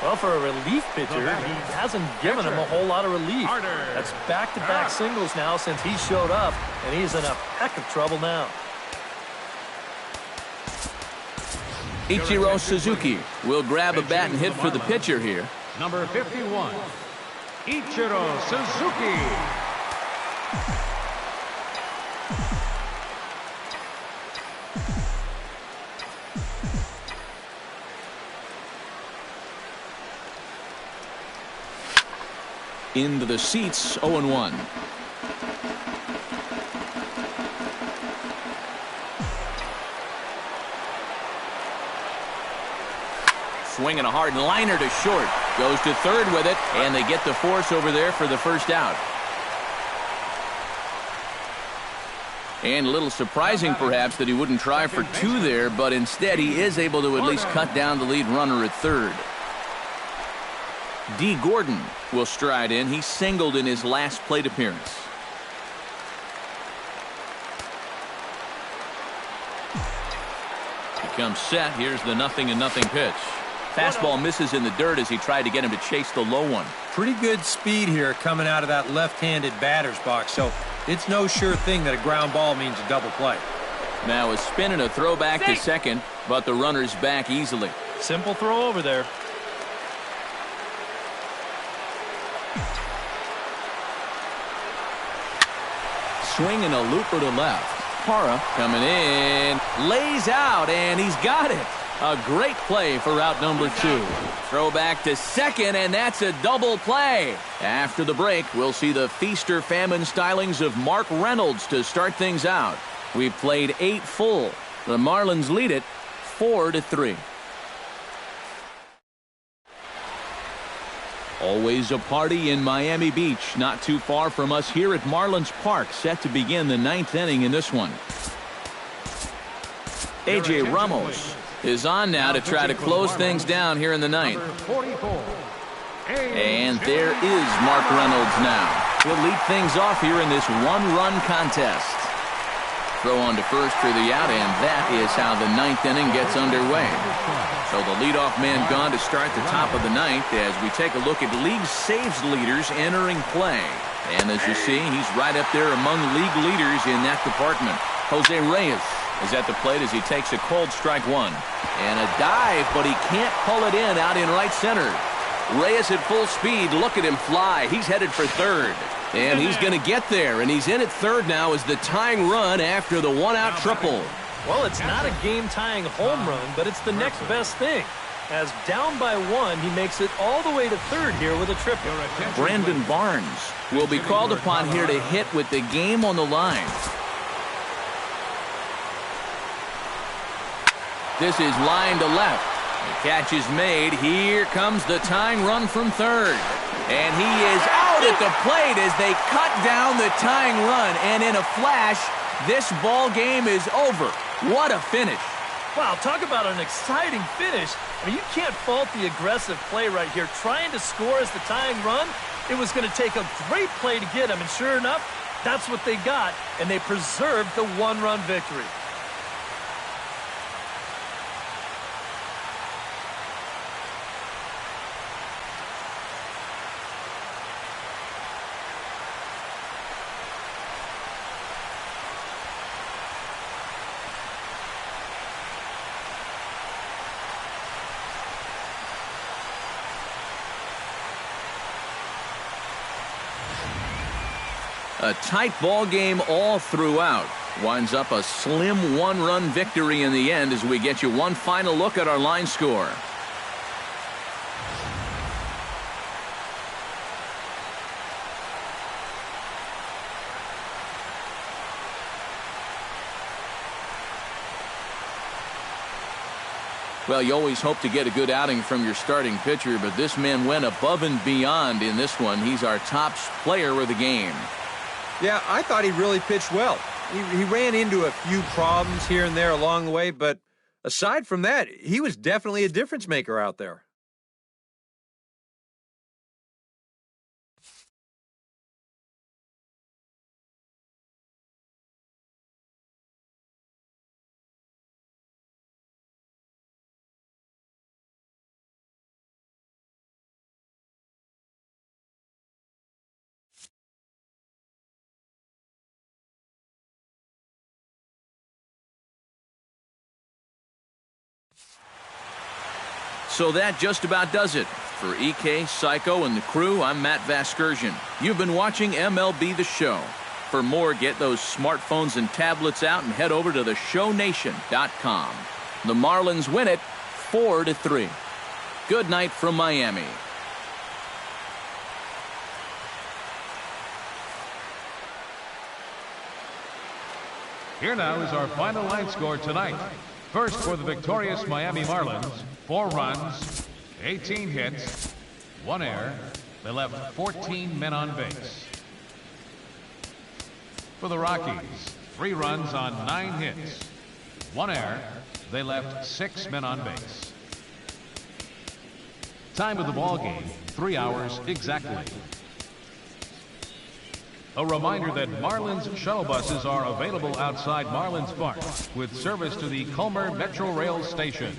D: Well, for a relief pitcher, he hasn't given him a whole lot of relief. That's back-to-back singles now since he showed up, and he's in a heck of trouble now.
A: Ichiro Suzuki will grab a bat and hit for the pitcher here.
C: Number 51, Ichiro Suzuki.
A: Into the seats, 0-1. Swinging a hard liner to short. Goes to third with it, and they get the force over there for the first out. And a little surprising, perhaps, that he wouldn't try for 2 there, but instead he is able to at least cut down the lead runner at third. D. Gordon will stride in. He singled in his last plate appearance. He comes set. Here's the 0-0 pitch. Fastball misses in the dirt as he tried to get him to chase the low one.
E: Pretty good speed here coming out of that left-handed batter's box, so it's no sure thing that a ground ball means a double play.
A: Now a spin and a throw back to second, but the runner's back easily.
D: Simple throw over there.
A: Swinging a looper to left. Parra coming in, lays out, and he's got it. A great play for out number 2. Throw back to second, and that's a double play. After the break, we'll see the feast or famine stylings of Mark Reynolds to start things out. We've played 8 full. The Marlins lead it 4-3. Always a party in Miami Beach, not too far from us here at Marlins Park, set to begin the 9th inning in this one. A.J. Ramos is on now to try to close things down here in the 9th. And there is Mark Reynolds now. He'll lead things off here in this 1-run contest. Throw on to first for the out, and that is how the 9th inning gets underway. So the leadoff man gone to start the top of the 9th as we take a look at league saves leaders entering play. And as you see, he's right up there among league leaders in that department. Jose Reyes is at the plate as he takes a cold strike 1. And a dive, but he can't pull it in out in right center. Reyes at full speed. Look at him fly. He's headed for third. And he's going to get there, and he's in at third now as the tying run after the 1-out triple.
D: Well, it's not a game-tying home run, but it's the next best thing. As down by 1, he makes it all the way to third here with a triple.
A: Brandon Barnes will be called upon here to hit with the game on the line. This is line to left. The catch is made. Here comes the tying run from third. And he is out. out at the plate as they cut down the tying run. And in a flash, this ball game is over. What a finish.
D: Wow, talk about an exciting finish. I mean, you can't fault the aggressive play right here. Trying to score as the tying run, it was going to take a great play to get him. And sure enough, that's what they got, and they preserved the one-run victory.
A: A tight ball game all throughout. Winds up a slim one-run victory in the end as we get you one final look at our line score. Well, you always hope to get a good outing from your starting pitcher, but this man went above and beyond in this one. He's our top player of the game.
F: Yeah, I thought he really pitched well. He ran into a few problems here and there along the way, but aside from that, he was definitely a difference maker out there.
A: So that just about does it. For EK, Psycho, and the crew, I'm Matt Vasgersian. You've been watching MLB The Show. For more, get those smartphones and tablets out and head over to theshownation.com. The Marlins win it 4-3. Good night from Miami.
C: Here now is our final line score tonight. First for the victorious Miami Marlins, 4 runs, 18 hits, 1 error. They left 14 men on base. For the Rockies, 3 runs on 9 hits, 1 error. They left 6 men on base. Time of the ball game, 3 hours exactly. A reminder that Marlins shuttle buses are available outside Marlins Park with service to the Culmer Metro Rail station.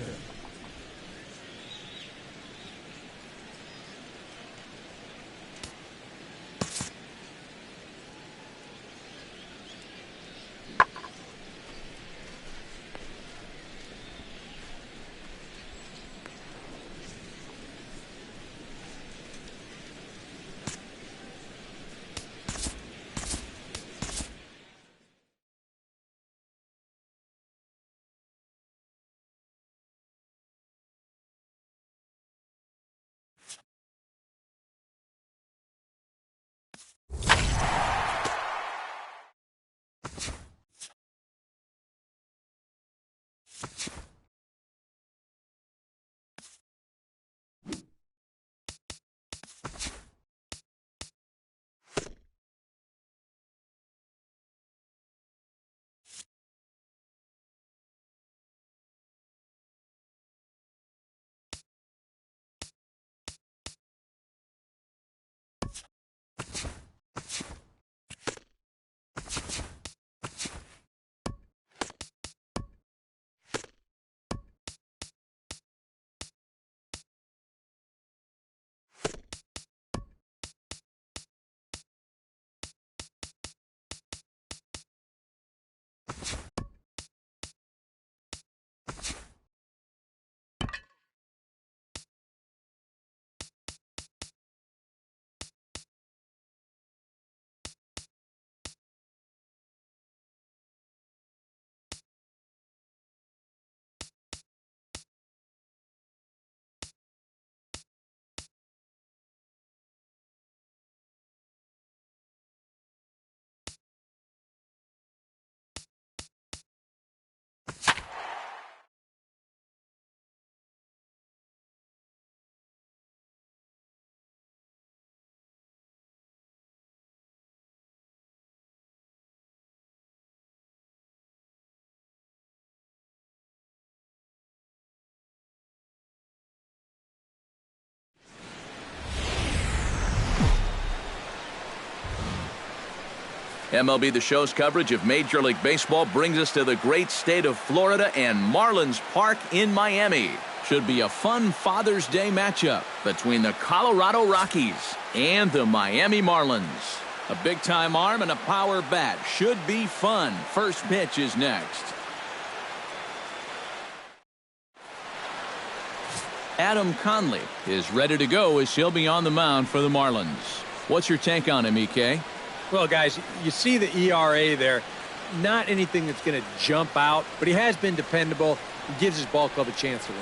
A: MLB The Show's coverage of Major League Baseball brings us to the great state of Florida and Marlins Park in Miami. Should be a fun Father's Day matchup between the Colorado Rockies and the Miami Marlins. A big-time arm and a power bat. Should be fun. First pitch is next. Adam Conley is ready to go as he'll be on the mound for the Marlins. What's your take on him, EK?
B: Well, guys, you see the ERA there. Not anything that's going to jump out, but he has been dependable. He gives his ball club a chance to win.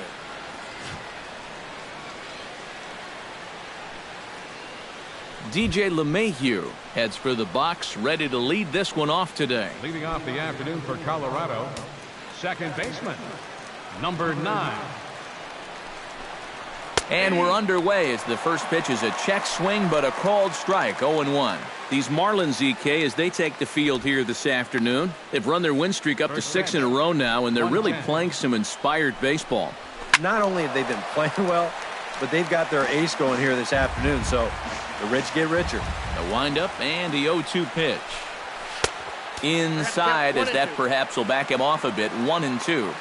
A: DJ LeMahieu heads for the box, ready to lead this one off today.
C: Leading off the afternoon for Colorado, second baseman, number 9.
A: And we're underway as the first pitch is a check swing, but a called strike, 0-1. These Marlins, EK, as they take the field here this afternoon, they've run their win streak up to 6 in a row now, and they're really playing some inspired baseball.
F: Not only have they been playing well, but they've got their ace going here this afternoon, so the rich get richer.
A: The windup and the 0-2 pitch. Inside, as that perhaps will back him off a bit, 1-2.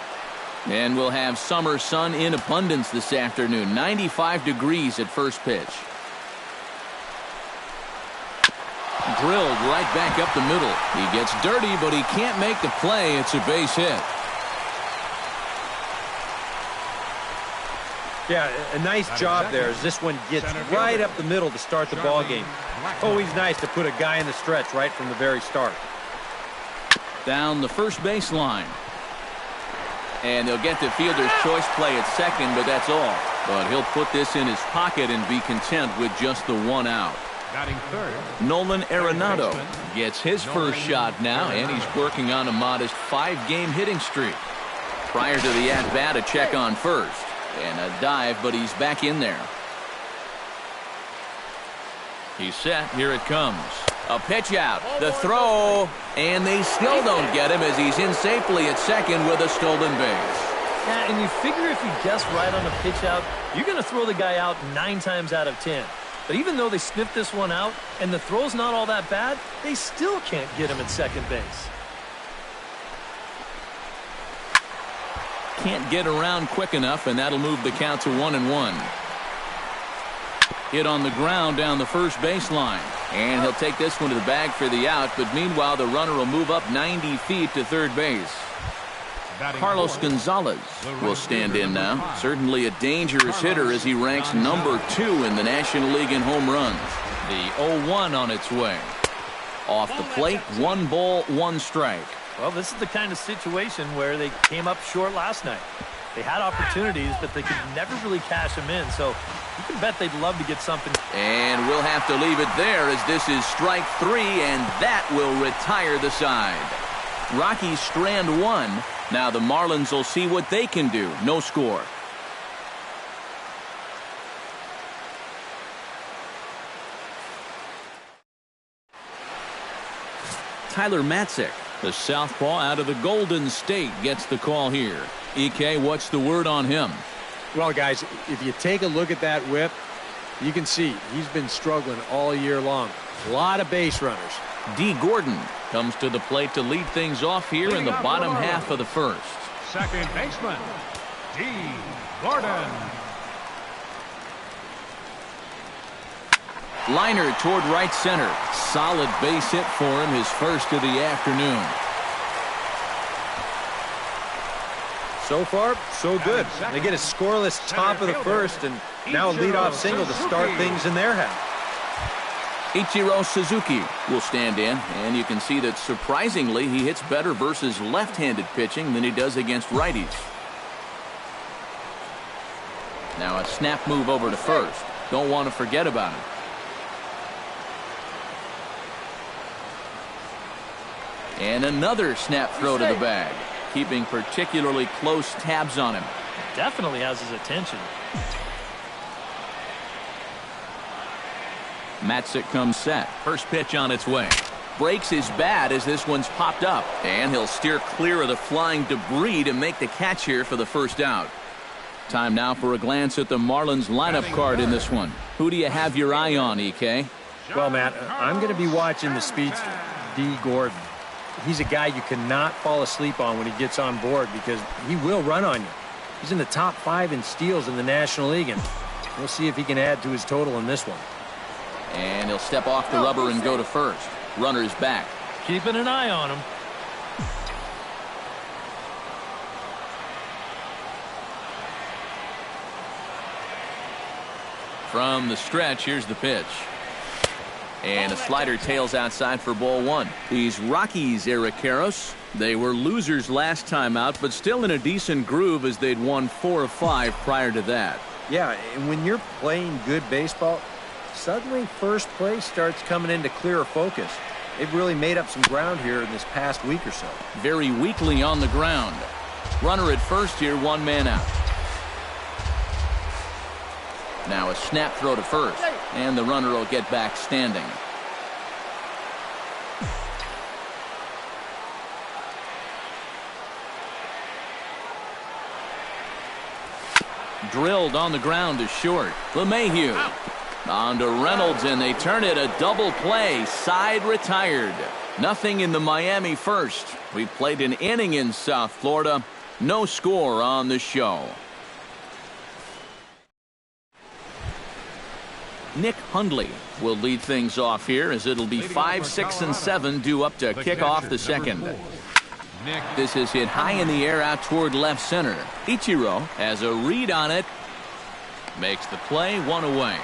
A: And we'll have summer sun in abundance this afternoon. 95 degrees at first pitch. Drilled right back up the middle. He gets dirty, but he can't make the play. It's a base hit.
F: Yeah, a nice job there as this one gets right up the middle to start the ball game. Always nice to put a guy in the stretch right from the very start.
A: Down the first baseline. And they'll get the fielder's choice play at second, but that's all. But he'll put this in his pocket and be content with just the one out.
C: Batting third,
A: Nolan Arenado gets his first shot now, and he's working on a modest 5-game hitting streak. Prior to the at-bat, a check on first. And a dive, but he's back in there. He's set. Here it comes. A pitch out. The throw. And they still don't get him as he's in safely at second with a stolen base.
D: Yeah, and you figure if you guess right on a pitch out, you're going to throw the guy out 9 times out of 10. But even though they sniffed this one out and the throw's not all that bad, they still can't get him at second base.
A: Can't get around quick enough, and that'll move the count to 1-1. Hit on the ground down the first baseline. And he'll take this one to the bag for the out, but meanwhile the runner will move up 90 feet to third base. Carlos Gonzalez will stand in now. Certainly a dangerous hitter as he ranks number 2 in the National League in home runs. The 0-1 on its way. Off the plate, 1 ball, 1 strike.
D: Well, this is the kind of situation where they came up short last night. They had opportunities, but they could never really cash them in, so you can bet they'd love to get something.
A: And we'll have to leave it there as this is strike 3, and that will retire the side. Rockies strand 1. Now the Marlins will see what they can do. No score. Tyler Matzik, the southpaw out of the Golden State, gets the call here. EK, what's the word on him?
B: Well, guys, if you take a look at that whip, you can see he's been struggling all year long. A lot of base runners.
A: D. Gordon comes to the plate to lead things off here in the bottom half of the first.
C: second baseman, D. Gordon.
A: Liner toward right center. Solid base hit for him, his first of the afternoon.
F: So far, so good. They get a scoreless top of the first, and now a leadoff single to start things in their half.
A: Ichiro Suzuki will stand in, and you can see that surprisingly he hits better versus left-handed pitching than he does against righties. Now a snap move over to first. Don't want to forget about him. And another snap throw to the bag, keeping particularly close tabs on him.
D: Definitely has his attention.
A: Matzik comes set. First pitch on its way. Breaks his bat as this one's popped up. And he'll steer clear of the flying debris to make the catch here for the first out. Time now for a glance at the Marlins lineup card in this one. Who do you have your eye on, EK?
F: Well, Matt, I'm going to be watching the speedster. D. Gordon. He's a guy you cannot fall asleep on when he gets on board because he will run on you. He's in the top 5 in steals in the National League, and we'll see if he can add to his total in this one.
A: And he'll step off the rubber and go to first. Runner's back.
D: Keeping an eye on him.
A: From the stretch, here's the pitch. And a slider tails outside for ball 1. These Rockies, Eric Karros, they were losers last time out, but still in a decent groove as they'd won 4 of 5 prior to that.
F: Yeah, and when you're playing good baseball, suddenly first place starts coming into clearer focus. They've really made up some ground here in this past week or so.
A: Very weakly on the ground. Runner at first here, 1 man out. Now a snap throw to first, and the runner will get back standing. Drilled on the ground to short. LeMahieu. On to Reynolds, and they turn it a double play. Side retired. Nothing in the Miami first. We played an inning in South Florida. No score on the show. Nick Hundley will lead things off here as it'll be 5, 6, and 7 due up to kick off the second. This is hit high in the air out toward left center. Ichiro has a read on it. Makes the play, 1 away.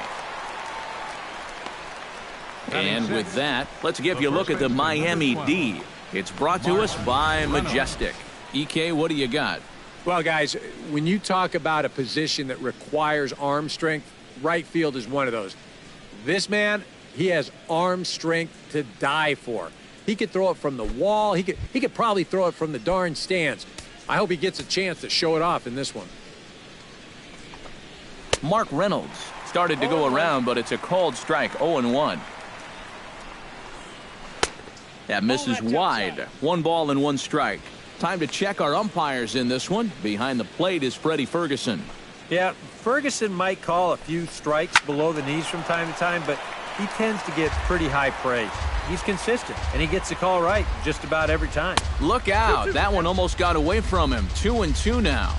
A: And with that, let's give you a look at the Miami D. It's brought to us by Majestic. EK, what do you got?
B: Well, guys, when you talk about a position that requires arm strength, right field is one of those. This man, he has arm strength to die for. He could throw it from the wall. He could probably throw it from the darn stands. I hope he gets a chance to show it off in this one.
A: Mark Reynolds started to go around, but it's a called strike, 0-1. That misses wide. 1 ball and 1 strike. Time to check our umpires in this one. Behind the plate is Freddie Ferguson.
F: Yeah, Ferguson might call a few strikes below the knees from time to time, but he tends to get pretty high praise. He's consistent, and he gets the call right just about every time.
A: Look out. That one almost got away from him. 2-2 now.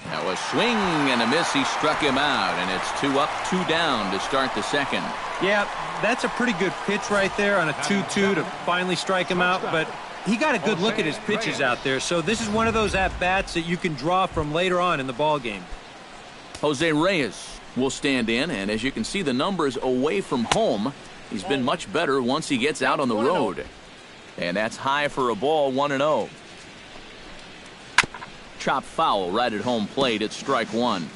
A: Now a swing and a miss. He struck him out, and it's 2 up, 2 down to start the second.
E: Yeah, that's a pretty good pitch right there on a 2-2 to finally strike him out, but he got a good look at his pitches out there, so this is one of those at-bats that you can draw from later on in the ball game.
A: Jose Reyes will stand in, and as you can see the numbers away from home, he's been much better once he gets out on the road. And that's high for a ball, 1-0. Chop foul right at home plate at strike 1.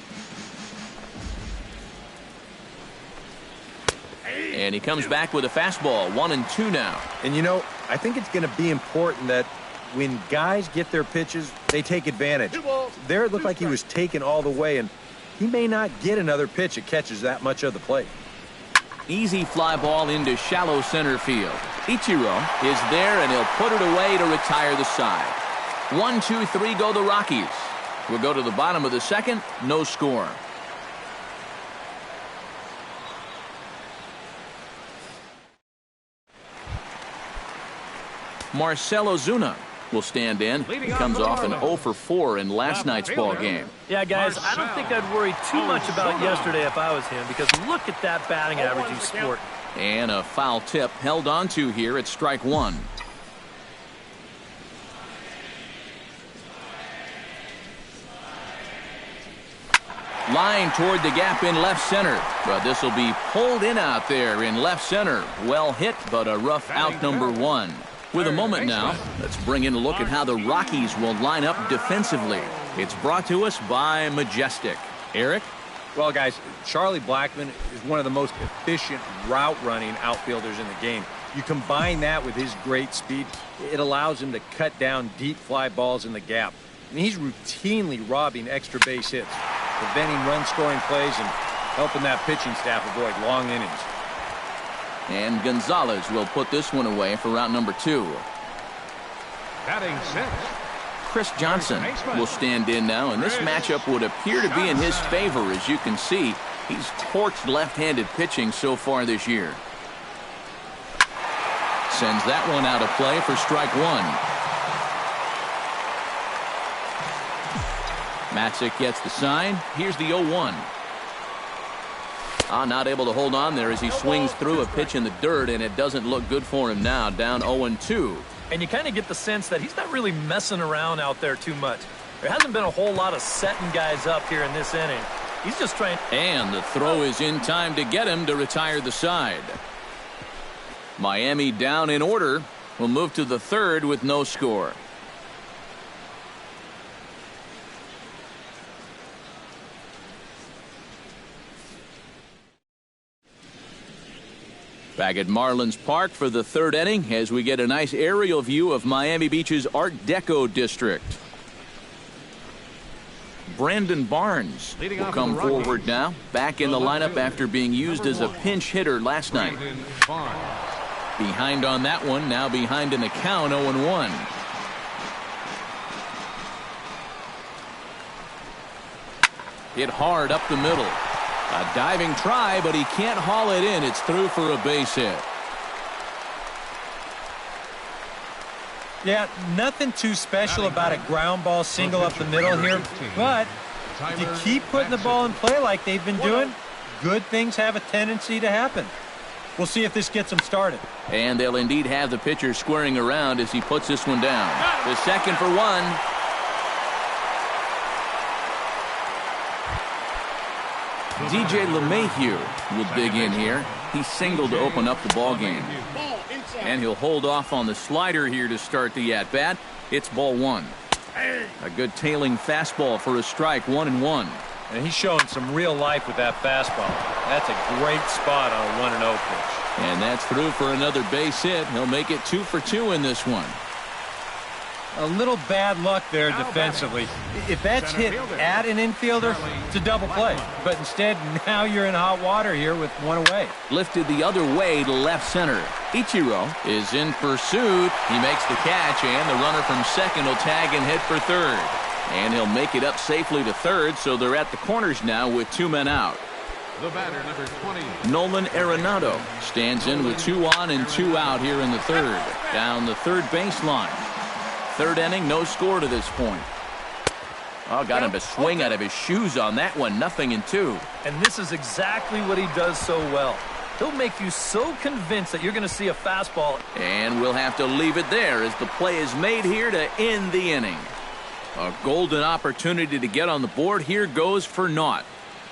A: And he comes back with a fastball, 1-2 now.
F: And you know, I think it's going to be important that when guys get their pitches, they take advantage. There it looked like he was taken all the way, and he may not get another pitch that catches that much of the plate.
A: Easy fly ball into shallow center field. Ichiro is there, and he'll put it away to retire the side. 1, 2, 3 go the Rockies. We'll go to the bottom of the second. No score. Marcell Ozuna will stand in. He comes off an 0 for 4 in last night's ball game.
D: Yeah, guys, I don't think I'd worry too much about yesterday if I was him, because look at that batting average he's sporting.
A: And a foul tip held on to here at strike 1. Line toward the gap in left center. But this will be pulled in out there in left center. Well hit, but a rough out, number 1. With a moment now, let's bring in a look at how the Rockies will line up defensively. It's brought to us by Majestic. Eric?
F: Well, guys, Charlie Blackmon is one of the most efficient route-running outfielders in the game. You combine that with his great speed, it allows him to cut down deep fly balls in the gap. I mean, he's routinely robbing extra base hits, preventing run-scoring plays, and helping that pitching staff avoid long innings.
A: And Gonzalez will put this one away for route number 2.
C: Batting 6.
A: Chris Johnson will stand in now, and this matchup would appear to be in his favor. As you can see, He's torched left-handed pitching so far this year. Sends that one out of play for strike one. Matzik gets the sign. Here's the 0-1. Not able to hold on there as he swings through a pitch in the dirt, and it doesn't look good for him now. Down 0-2.
D: And you kind of get the sense that he's not really messing around out there too much. There hasn't been a whole lot of setting guys up here in this inning. He's just trying.
A: And the throw is in time to get him to retire the side. Miami down in order. We'll move to the third with no score. Back at Marlins Park for the third inning as we get a nice aerial view of Miami Beach's Art Deco district. Brandon Barnes will come forward now, back in the lineup after being used as a pinch hitter last night. Behind on that one, now behind in the count, 0-1. Hit hard up the middle. A diving try, but he can't haul it in. It's through for a base hit.
E: Yeah, nothing too special about a ground ball single up the middle here, but if you keep putting the ball in play like they've been doing, good things have a tendency to happen. We'll see if this gets them started.
A: And they'll indeed have the pitcher squaring around as he puts this one down. The second for one. DJ LeMahieu will dig in here. He singled to open up the ball game. And he'll hold off on the slider here to start the at-bat. It's ball one. A good tailing fastball for a strike, 1-1.
B: And he's showing some real life with that fastball. That's a great spot on a 1-0 pitch.
A: And that's through for another base hit. He'll make it 2 for 2 in this one.
E: A little bad luck there defensively. If that's hit at an infielder, it's a double play. But instead, now you're in hot water here with one away.
A: Lifted the other way to left center. Ichiro is in pursuit. He makes the catch, and the runner from second will tag and hit for third. And he'll make it up safely to third, so they're at the corners now with 2 men out.
C: The batter, number 20.
A: Nolan Arenado stands in with 2 on and 2 out here in the third. Down the third baseline. Third inning, no score to this point. Oh, got him to swing out of his shoes on that one. 0-2.
D: And this is exactly what he does so well. He'll make you so convinced that you're going to see a fastball.
A: And we'll have to leave it there as the play is made here to end the inning. A golden opportunity to get on the board here goes for naught.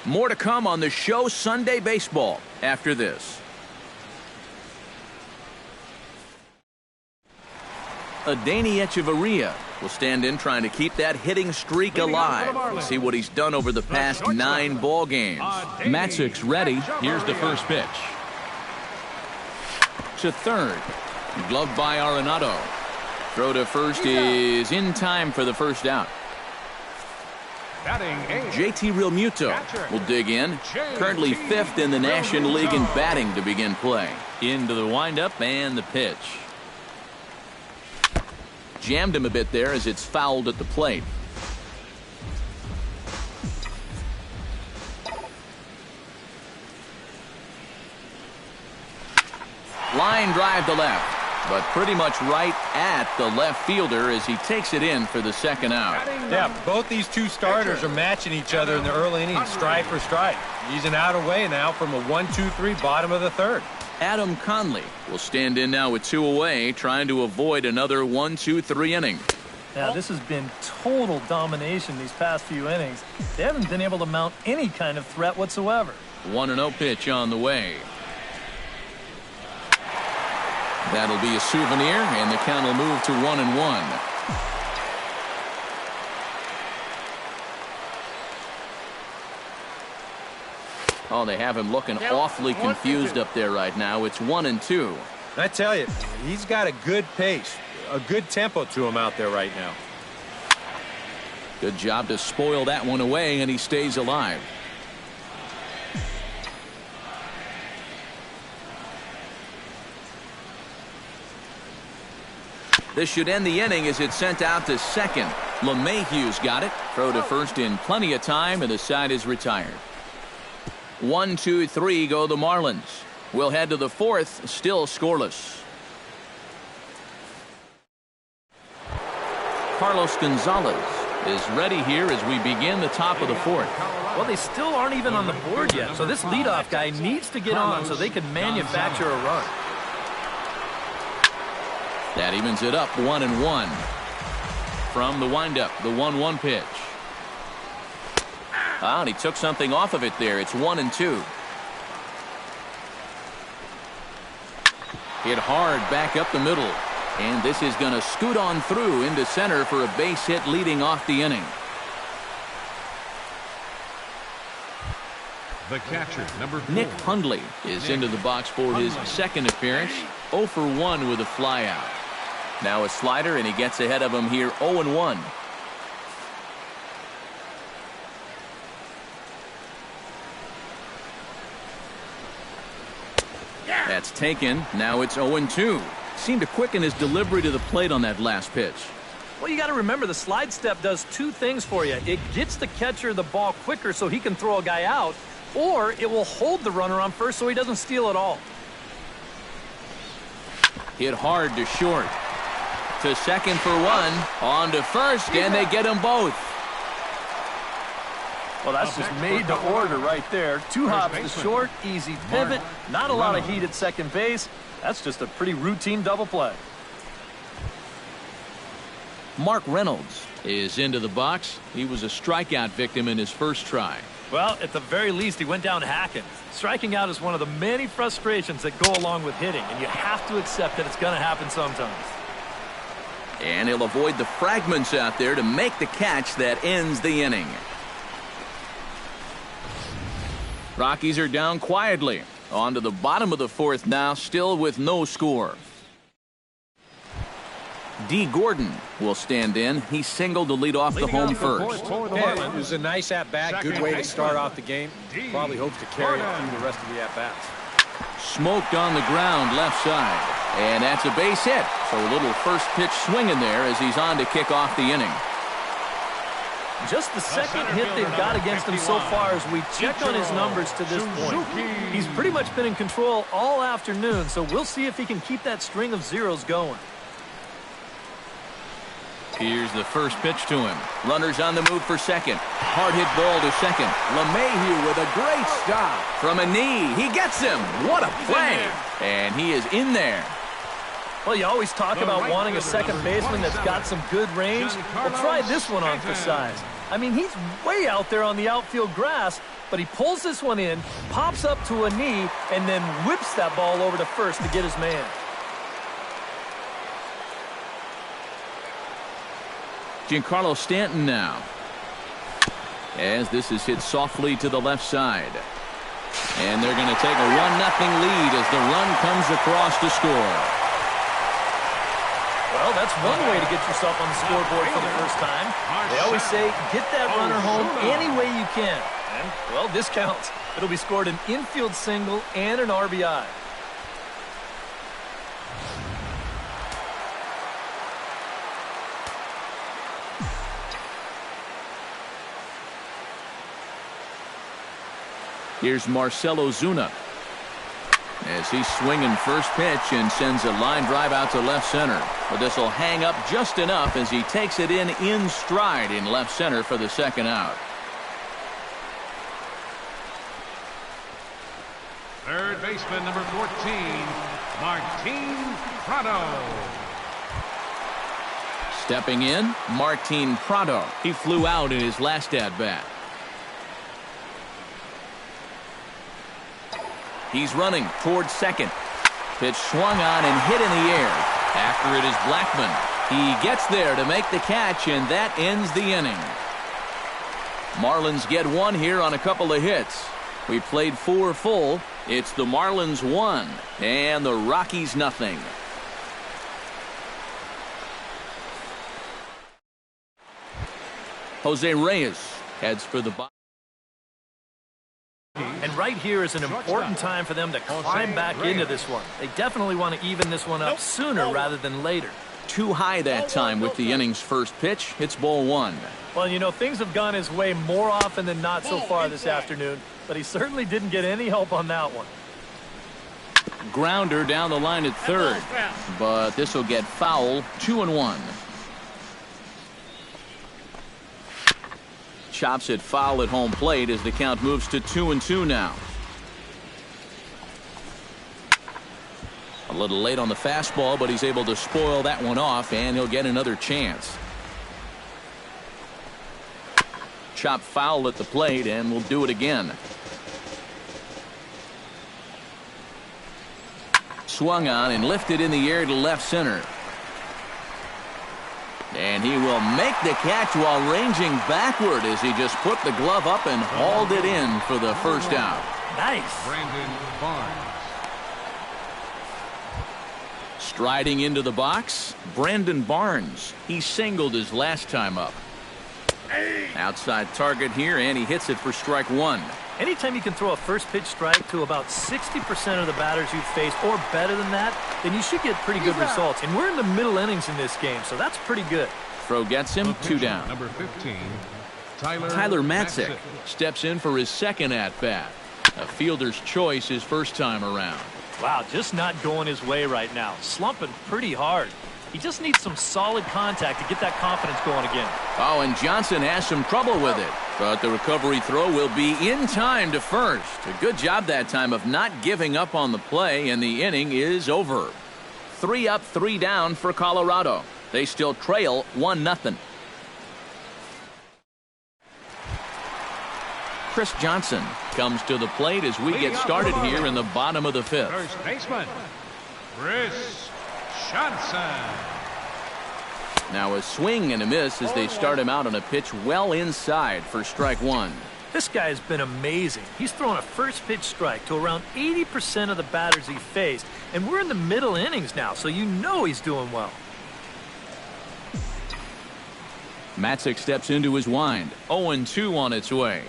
A: More to come on the show Sunday Baseball after this. Adeiny Echeverria will stand in trying to keep that hitting streak alive. See what he's done over the past 9 ball games. Matzik's ready. Here's the first pitch. To third. Gloved by Arenado. Throw to first is in time for the first out. JT Realmuto will dig in. Currently 5th in the National League in batting to begin play. Into the windup and the pitch. Jammed him a bit there as it's fouled at the plate. Line drive to left, but pretty much right at the left fielder as he takes it in for the second out.
E: Yeah, both these two starters are matching each other in the early innings, strike for strike. He's an out away now from a 1-2-3 bottom of the third.
A: Adam Conley will stand in now with 2 away, trying to avoid another 1-2-3 inning.
D: Now, this has been total domination these past few innings. They haven't been able to mount any kind of threat whatsoever.
A: 1-0 pitch on the way. That'll be a souvenir, and the count will move to 1-1. Oh, they have him looking awfully confused up there right now. It's 1-2.
E: I tell you, he's got a good pace, a good tempo to him out there right now.
A: Good job to spoil that one away, and he stays alive. This should end the inning as it's sent out to second. LeMahieu's got it. Throw to first in plenty of time, and the side is retired. 1, 2, 3 go the Marlins. We'll head to the fourth, still scoreless. Carlos Gonzalez is ready here as we begin the top of the fourth.
D: Well, they still aren't even on the board yet, so this leadoff guy needs to get on so they can manufacture a run.
A: That evens it up 1-1. From the windup, the 1-1 pitch. And he took something off of it there. It's 1-2. Hit hard back up the middle. And this is going to scoot on through into center for a base hit leading off the inning.
C: The catcher, number 4.
A: Nick Hundley is into the box for his second appearance. 0 for 1 with a flyout. Now a slider, and he gets ahead of him here 0-1. That's taken. Now it's 0-2. Seemed to quicken his delivery to the plate on that last pitch.
D: Well, you got to remember the slide step does two things for you. It gets the catcher the ball quicker so he can throw a guy out, or it will hold the runner on first so he doesn't steal it all.
A: Hit hard to short. To second for 1. On to first, and they get them both.
D: Well, that's just made to order right there. 2 hops to short, easy pivot, not a lot of heat at second base. That's just a pretty routine double play.
A: Mark Reynolds is into the box. He was a strikeout victim in his first try.
D: Well, at the very least, he went down hacking. Striking out is one of the many frustrations that go along with hitting, and you have to accept that it's going to happen sometimes.
A: And he'll avoid the fragments out there to make the catch that ends the inning. Rockies are down quietly. On to the bottom of the fourth now, still with no score. D. Gordon will stand in. He singled to lead off the home first.
B: Yeah, it was a nice at-bat. Good way to start off the game. Probably hopes to carry it through the rest of the at-bats.
A: Smoked on the ground left side. And that's a base hit. So a little first pitch swinging there as he's on to kick off the inning.
D: Just the second hit they've got against him so far as we check on his numbers to this point. He's pretty much been in control all afternoon, so we'll see if he can keep that string of zeros going.
A: Here's the first pitch to him. Runners on the move for second. Hard hit ball to second. LeMahieu with a great stop. From a knee. He gets him. What a play. And he is in there.
D: Well, you always talk about wanting a second baseman that's got some good range. Well, try this one on for size. I mean, he's way out there on the outfield grass, but he pulls this one in, pops up to a knee, and then whips that ball over to first to get his man.
A: Giancarlo Stanton now. As this is hit softly to the left side. And they're going to take a 1-0 lead as the run comes across to score.
D: Well, that's one way to get yourself on the scoreboard for the first time. They always say, get that runner home any way you can. And, well, this counts. It'll be scored an infield single and an RBI.
A: Here's Marcell Ozuna as he's swinging first pitch and sends a line drive out to left center. But this will hang up just enough as he takes it in stride in left center for the second out.
C: Third baseman, number 14, Martin Prado.
A: Stepping in, Martin Prado. He flew out in his last at-bat. He's running towards second. Pitch swung on and hit in the air. After it is Blackmon. He gets there to make the catch, and that ends the inning. Marlins get one here on a couple of hits. We played 4 full. It's the Marlins 1 and the Rockies nothing. Jose Reyes heads for the box.
D: And right here is an important time for them to climb back into this one. They definitely want to even this one up sooner rather than later.
A: Too high that time with the inning's first pitch. It's ball one.
D: Well, you know, things have gone his way more often than not so far this afternoon, but he certainly didn't get any help on that one.
A: Grounder down the line at third, but this will get foul. 2-1. Chops it foul at home plate as the count moves to 2-2 now. A little late on the fastball, but he's able to spoil that one off, and he'll get another chance. Chop foul at the plate, and we'll do it again. Swung on and lifted in the air to left center. And he will make the catch while ranging backward as he just put the glove up and hauled it in for the first out.
D: Nice.
C: Brandon Barnes.
A: Striding into the box, Brandon Barnes. He singled his last time up. Outside target here, and he hits it for strike one.
D: Anytime you can throw a first pitch strike to about 60% of the batters you've faced or better than that, then you should get pretty good results. And we're in the middle innings in this game, so that's pretty good.
A: Throw gets him, 2 down.
C: Number 15,
A: Tyler Matzik steps in for his second at-bat. A fielder's choice his first time around.
D: Wow, just not going his way right now. Slumping pretty hard. He just needs some solid contact to get that confidence going again.
A: Oh, and Johnson has some trouble with it. But the recovery throw will be in time to first. A good job that time of not giving up on the play, and the inning is over. 3 up, 3 down for Colorado. They still trail 1-0. Chris Johnson comes to the plate as we get started here in the bottom of the fifth.
C: First baseman, Chris Johnson.
A: Now a swing and a miss as they start him out on a pitch well inside for strike one.
D: This guy has been amazing. He's thrown a first pitch strike to around 80% of the batters he faced, and we're in the middle innings now, so you know he's doing well.
A: Matzik steps into his wind. 0-2 on its way.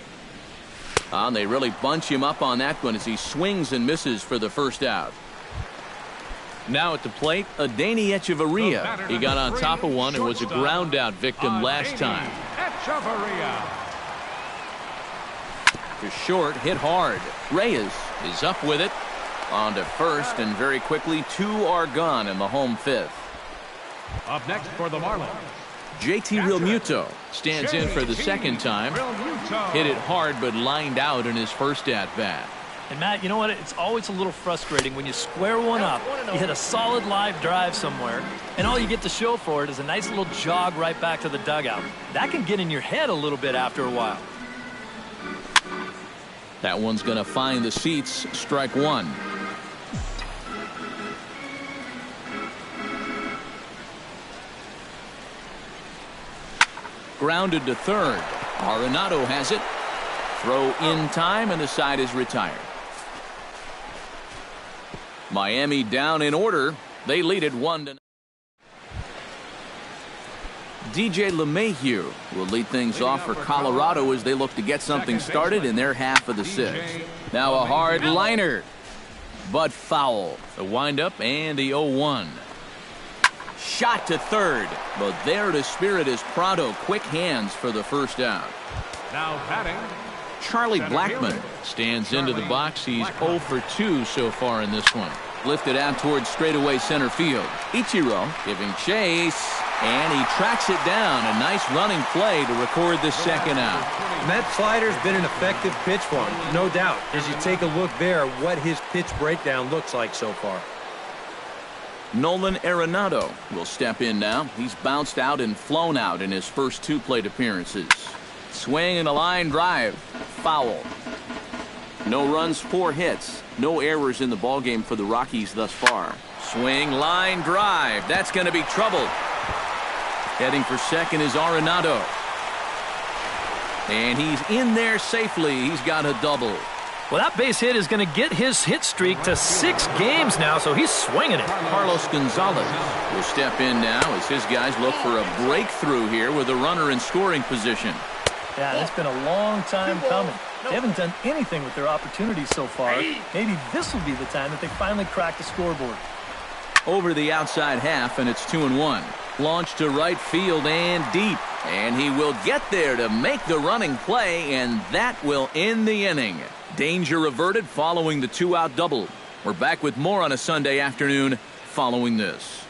A: And they really bunch him up on that one as he swings and misses for the first out. Now at the plate, Adeiny Echeverria. He got on top of one and was a ground out victim last time. To short, hit hard. Reyes is up with it. On to first, and very quickly 2 are gone in the home fifth.
C: Up next for the Marlins,
A: JT Realmuto stands in for the second time. Hit it hard but lined out in his first at-bat.
D: And Matt, you know what? It's always a little frustrating when you square one up, you hit a solid live drive somewhere, and all you get to show for it is a nice little jog right back to the dugout. That can get in your head a little bit after a while.
A: That one's going to find the seats. Strike one. Grounded to third. Arenado has it. Throw in time, and the side is retired. Miami down in order. They lead it 1-0. DJ LeMahieu will lead things off for Colorado as they look to get something started in their half of the sixth. Now a hard liner, but foul. The windup and the 0-1. Shot to third, but there to spirit is Prado. Quick hands for the first out.
C: now batting,
A: Charlie Blackmon stands into the box. He's 0 for 2 so far in this one. Lifted out towards straightaway center field. Ichiro giving chase, and he tracks it down. A nice running play to record the second out.
F: And that slider's been an effective pitch for him, no doubt. As you take a look there, what his pitch breakdown looks like so far.
A: Nolan Arenado will step in now. He's bounced out and flown out in his first 2 plate appearances. Swing and a line drive. Foul. No runs, 4 hits. No errors in the ballgame for the Rockies thus far. Swing, line drive. That's going to be trouble. Heading for second is Arenado. And he's in there safely. He's got a double.
D: Well, that base hit is going to get his hit streak to 6 games now, so he's swinging it.
A: Carlos Gonzalez will step in now as his guys look for a breakthrough here with a runner in scoring position.
D: Yeah, it's been a long time coming. They haven't done anything with their opportunities so far. Maybe this will be the time that they finally crack the scoreboard.
A: over the outside half, and it's 2-1. Launched to right field and deep. And he will get there to make the running play, and that will end the inning. Danger averted following the 2-out double. We're back with more on a Sunday afternoon following this.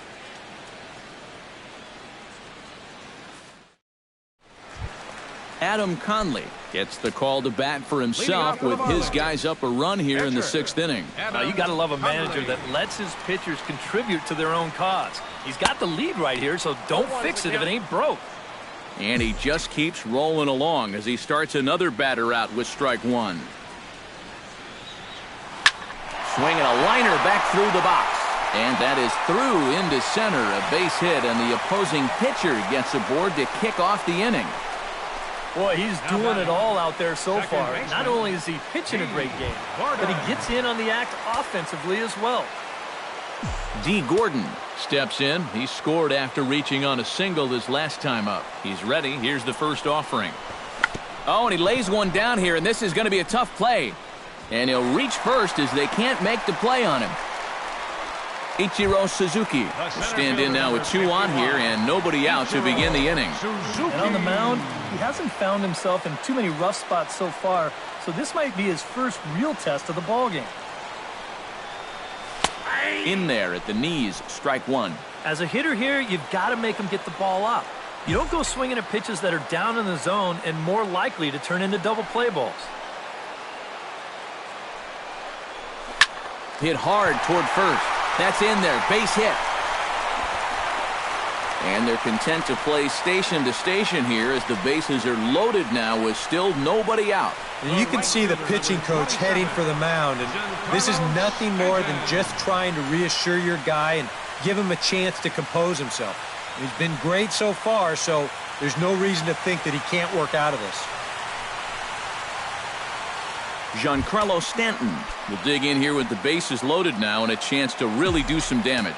A: Adam Conley gets the call to bat for himself with his guys up a run here in the 6th inning.
D: You got to love a manager that lets his pitchers contribute to their own cause. He's got the lead right here, so don't fix it if it ain't broke.
A: And he just keeps rolling along as he starts another batter out with strike one. Swinging a liner back through the box. And that is through into center, a base hit, and the opposing pitcher gets aboard to kick off the inning.
D: Boy, he's doing it all out there so far. Not only is he pitching a great game, but he gets in on the act offensively as well.
A: D. Gordon steps in. He scored after reaching on a single his last time up. He's ready. Here's the first offering. Oh, and he lays one down here, and this is going to be a tough play. And he'll reach first as they can't make the play on him. Ichiro Suzuki will stand in now with 2 on here and nobody out to begin the inning.
D: And on the mound, he hasn't found himself in too many rough spots so far, so this might be his first real test of the ballgame.
A: In there at the knees, strike one.
D: As a hitter here, you've got to make him get the ball up. You don't go swinging at pitches that are down in the zone and more likely to turn into double play balls.
A: Hit hard toward first. That's in there. Base hit. And they're content to play station to station here as the bases are loaded now with still nobody out.
E: And you can see the pitching coach heading for the mound, and this is nothing more than just trying to reassure your guy and give him a chance to compose himself. And he's been great so far, so there's no reason to think that he can't work out of this.
A: Giancarlo Stanton will dig in here with the bases loaded now and a chance to really do some damage.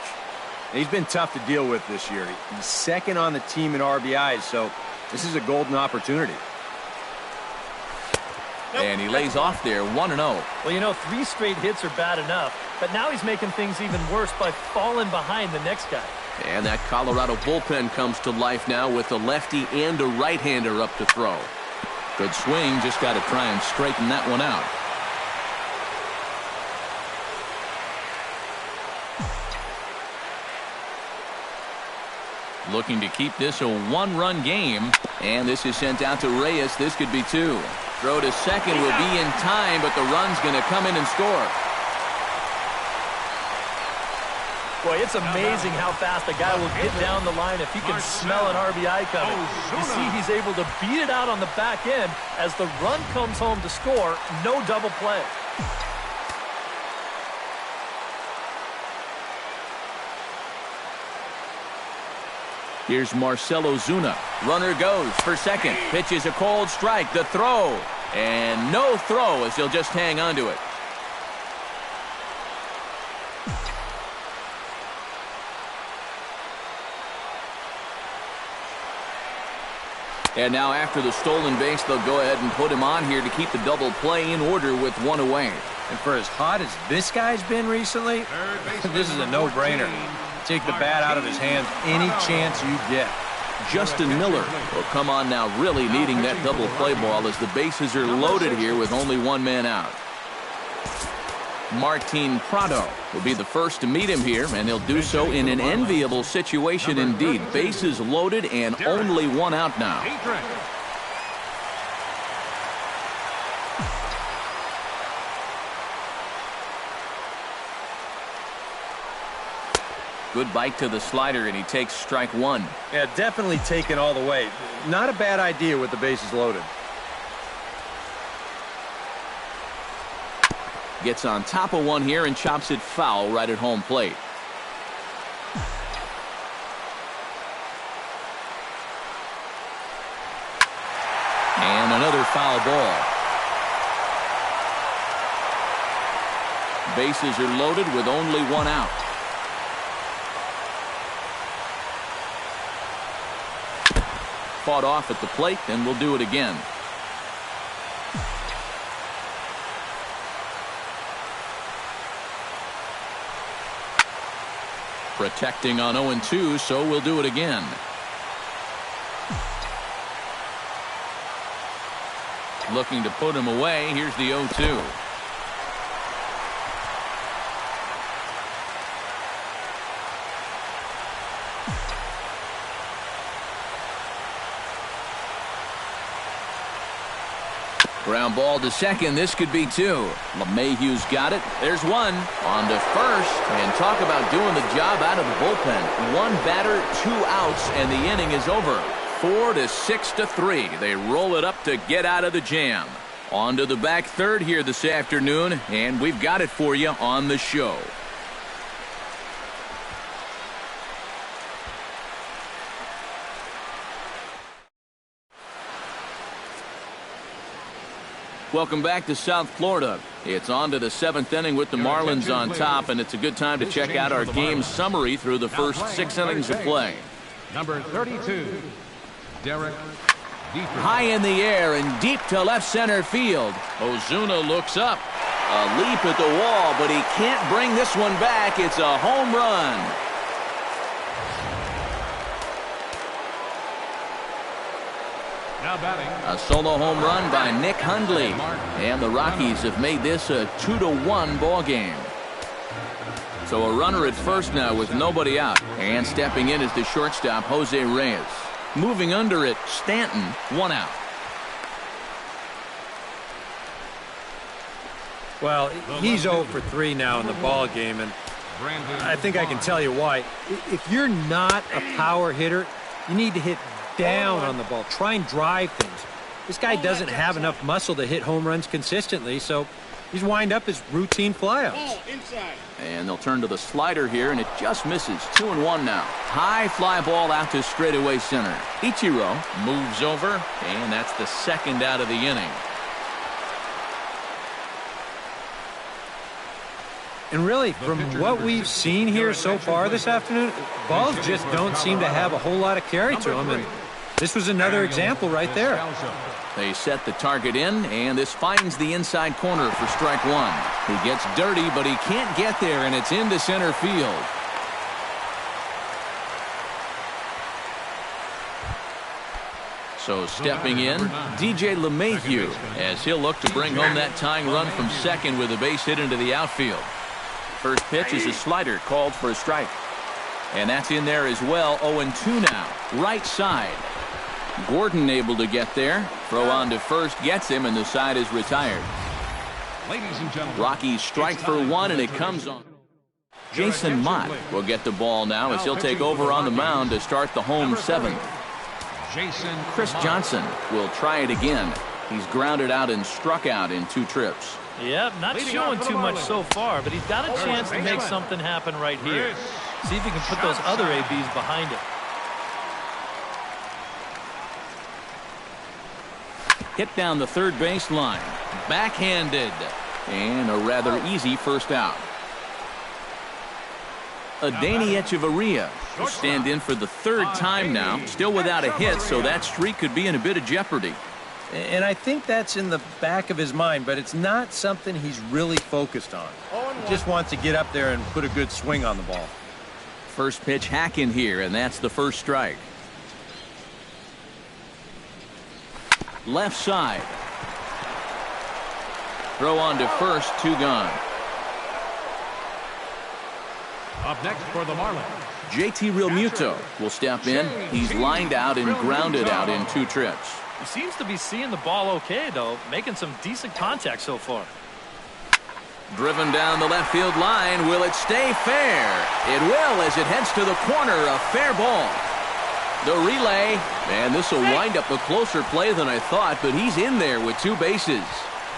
F: He's been tough to deal with this year. He's second on the team in RBIs, so this is a golden opportunity.
A: And he lays off there 1-0.
D: Well, you know, 3 straight hits are bad enough, but now he's making things even worse by falling behind the next guy.
A: And that Colorado bullpen comes to life now with a lefty and a right-hander up to throw. Good swing, just got to try and straighten that one out. Looking to keep this a 1-run game, and this is sent out to Reyes. This could be 2. Throw to second will be in time, but the run's going to come in and score.
D: Boy, it's amazing how fast a guy will get down the line if he can smell an RBI coming. You see he's able to beat it out on the back end as the run comes home to score. No double play.
A: Here's Marcell Ozuna. Runner goes for second. Pitches a cold strike. The throw. And no throw as he'll just hang on to it. And now after the stolen base, they'll go ahead and put him on here to keep the double play in order with 1 away.
F: And for as hot as this guy's been recently, this is a no-brainer. Take the bat out of his hands any chance you get.
A: Justin Miller will come on now really needing that double play ball as the bases are loaded here with only 1 man out. Martin Prado will be the first to meet him here, and he'll do so in an enviable situation indeed. Bases loaded and only 1 out now. Good bite to the slider, and he takes strike 1.
F: Yeah, definitely taken all the way. Not a bad idea with the bases loaded.
A: Gets on top of one here and chops it foul right at home plate. And another foul ball. Bases are loaded with only 1 out. Fought off at the plate, and we'll do it again. Protecting on 0-2, so we'll do it again. Looking to put him away. Here's the 0-2. Ground ball to second. This could be two. LeMahieu's got it. There's one. On to first. And talk about doing the job out of the bullpen. One batter, 2 outs, and the inning is over. 4-6-3. They roll it up to get out of the jam. On to the back third here this afternoon, and we've got it for you on the show. Welcome back to South Florida. It's on to the 7th inning with the Marlins on top, and it's a good time to check out our game summary through the first 6 innings of play.
C: Number 32, Derek.
A: High in the air and deep to left center field. Ozuna looks up. A leap at the wall, but he can't bring this one back. It's a home run.
C: Now batting.
A: A solo home run by Nick Hundley. And the Rockies have made this a 2-1 ball game. So a runner at first now with nobody out. And stepping in is the shortstop, Jose Reyes. Moving under it, Stanton, 1 out.
B: Well, he's 0 for 3 now in the ball game, and I think I can tell you why. If you're not a power hitter, you need to hit down on the ball. Try and drive things. This guy doesn't have enough muscle to hit home runs consistently, so he's wind up his routine flyouts.
A: And they'll turn to the slider here, and it just misses. 2-1 now. High fly ball out to straightaway center. Ichiro moves over, and that's the second out of the inning.
B: And really, from what we've seen here so far this afternoon, balls just don't seem to have a whole lot of carry to them, and this was another example right there.
A: They set the target in, and this finds the inside corner for strike 1. He gets dirty, but he can't get there, and it's into center field. So stepping in, DJ LeMahieu, as he'll look to bring home that tying run from second with a base hit into the outfield. First pitch is a slider called for a strike. And that's in there as well. 0-2 now. Right side. Gordon able to get there. Throw on to first gets him, and the side is retired.
C: Ladies and gentlemen,
A: Rockies strike for 1, and it comes on. Jason Mott will get the ball now as he'll take over on the mound to start the home 7th. Chris Johnson will try it again. He's grounded out and struck out in 2 trips.
D: Yep, not showing too much so far, but he's got a chance to make something happen right here. See if he can put those other ABs behind him.
A: Hit down the third baseline. Backhanded. And a rather easy first out. Adeiny Echeverria will stand in for the 3rd time now. Still without a hit, so that streak could be in a bit of jeopardy.
F: And I think that's in the back of his mind, but it's not something he's really focused on. He just wants to get up there and put a good swing on the ball.
A: First pitch hack in here, and that's the first strike. Left side. Throw on to first, 2 gone.
C: up next for the Marlins,
A: JT Realmuto will step in. He's lined out and grounded out in 2 trips.
D: He seems to be seeing the ball okay, though, making some decent contact so far.
A: Driven down the left field line. Will it stay fair? It will as it heads to the corner. A fair ball. The relay, and this will wind up a closer play than I thought, but he's in there with 2 bases.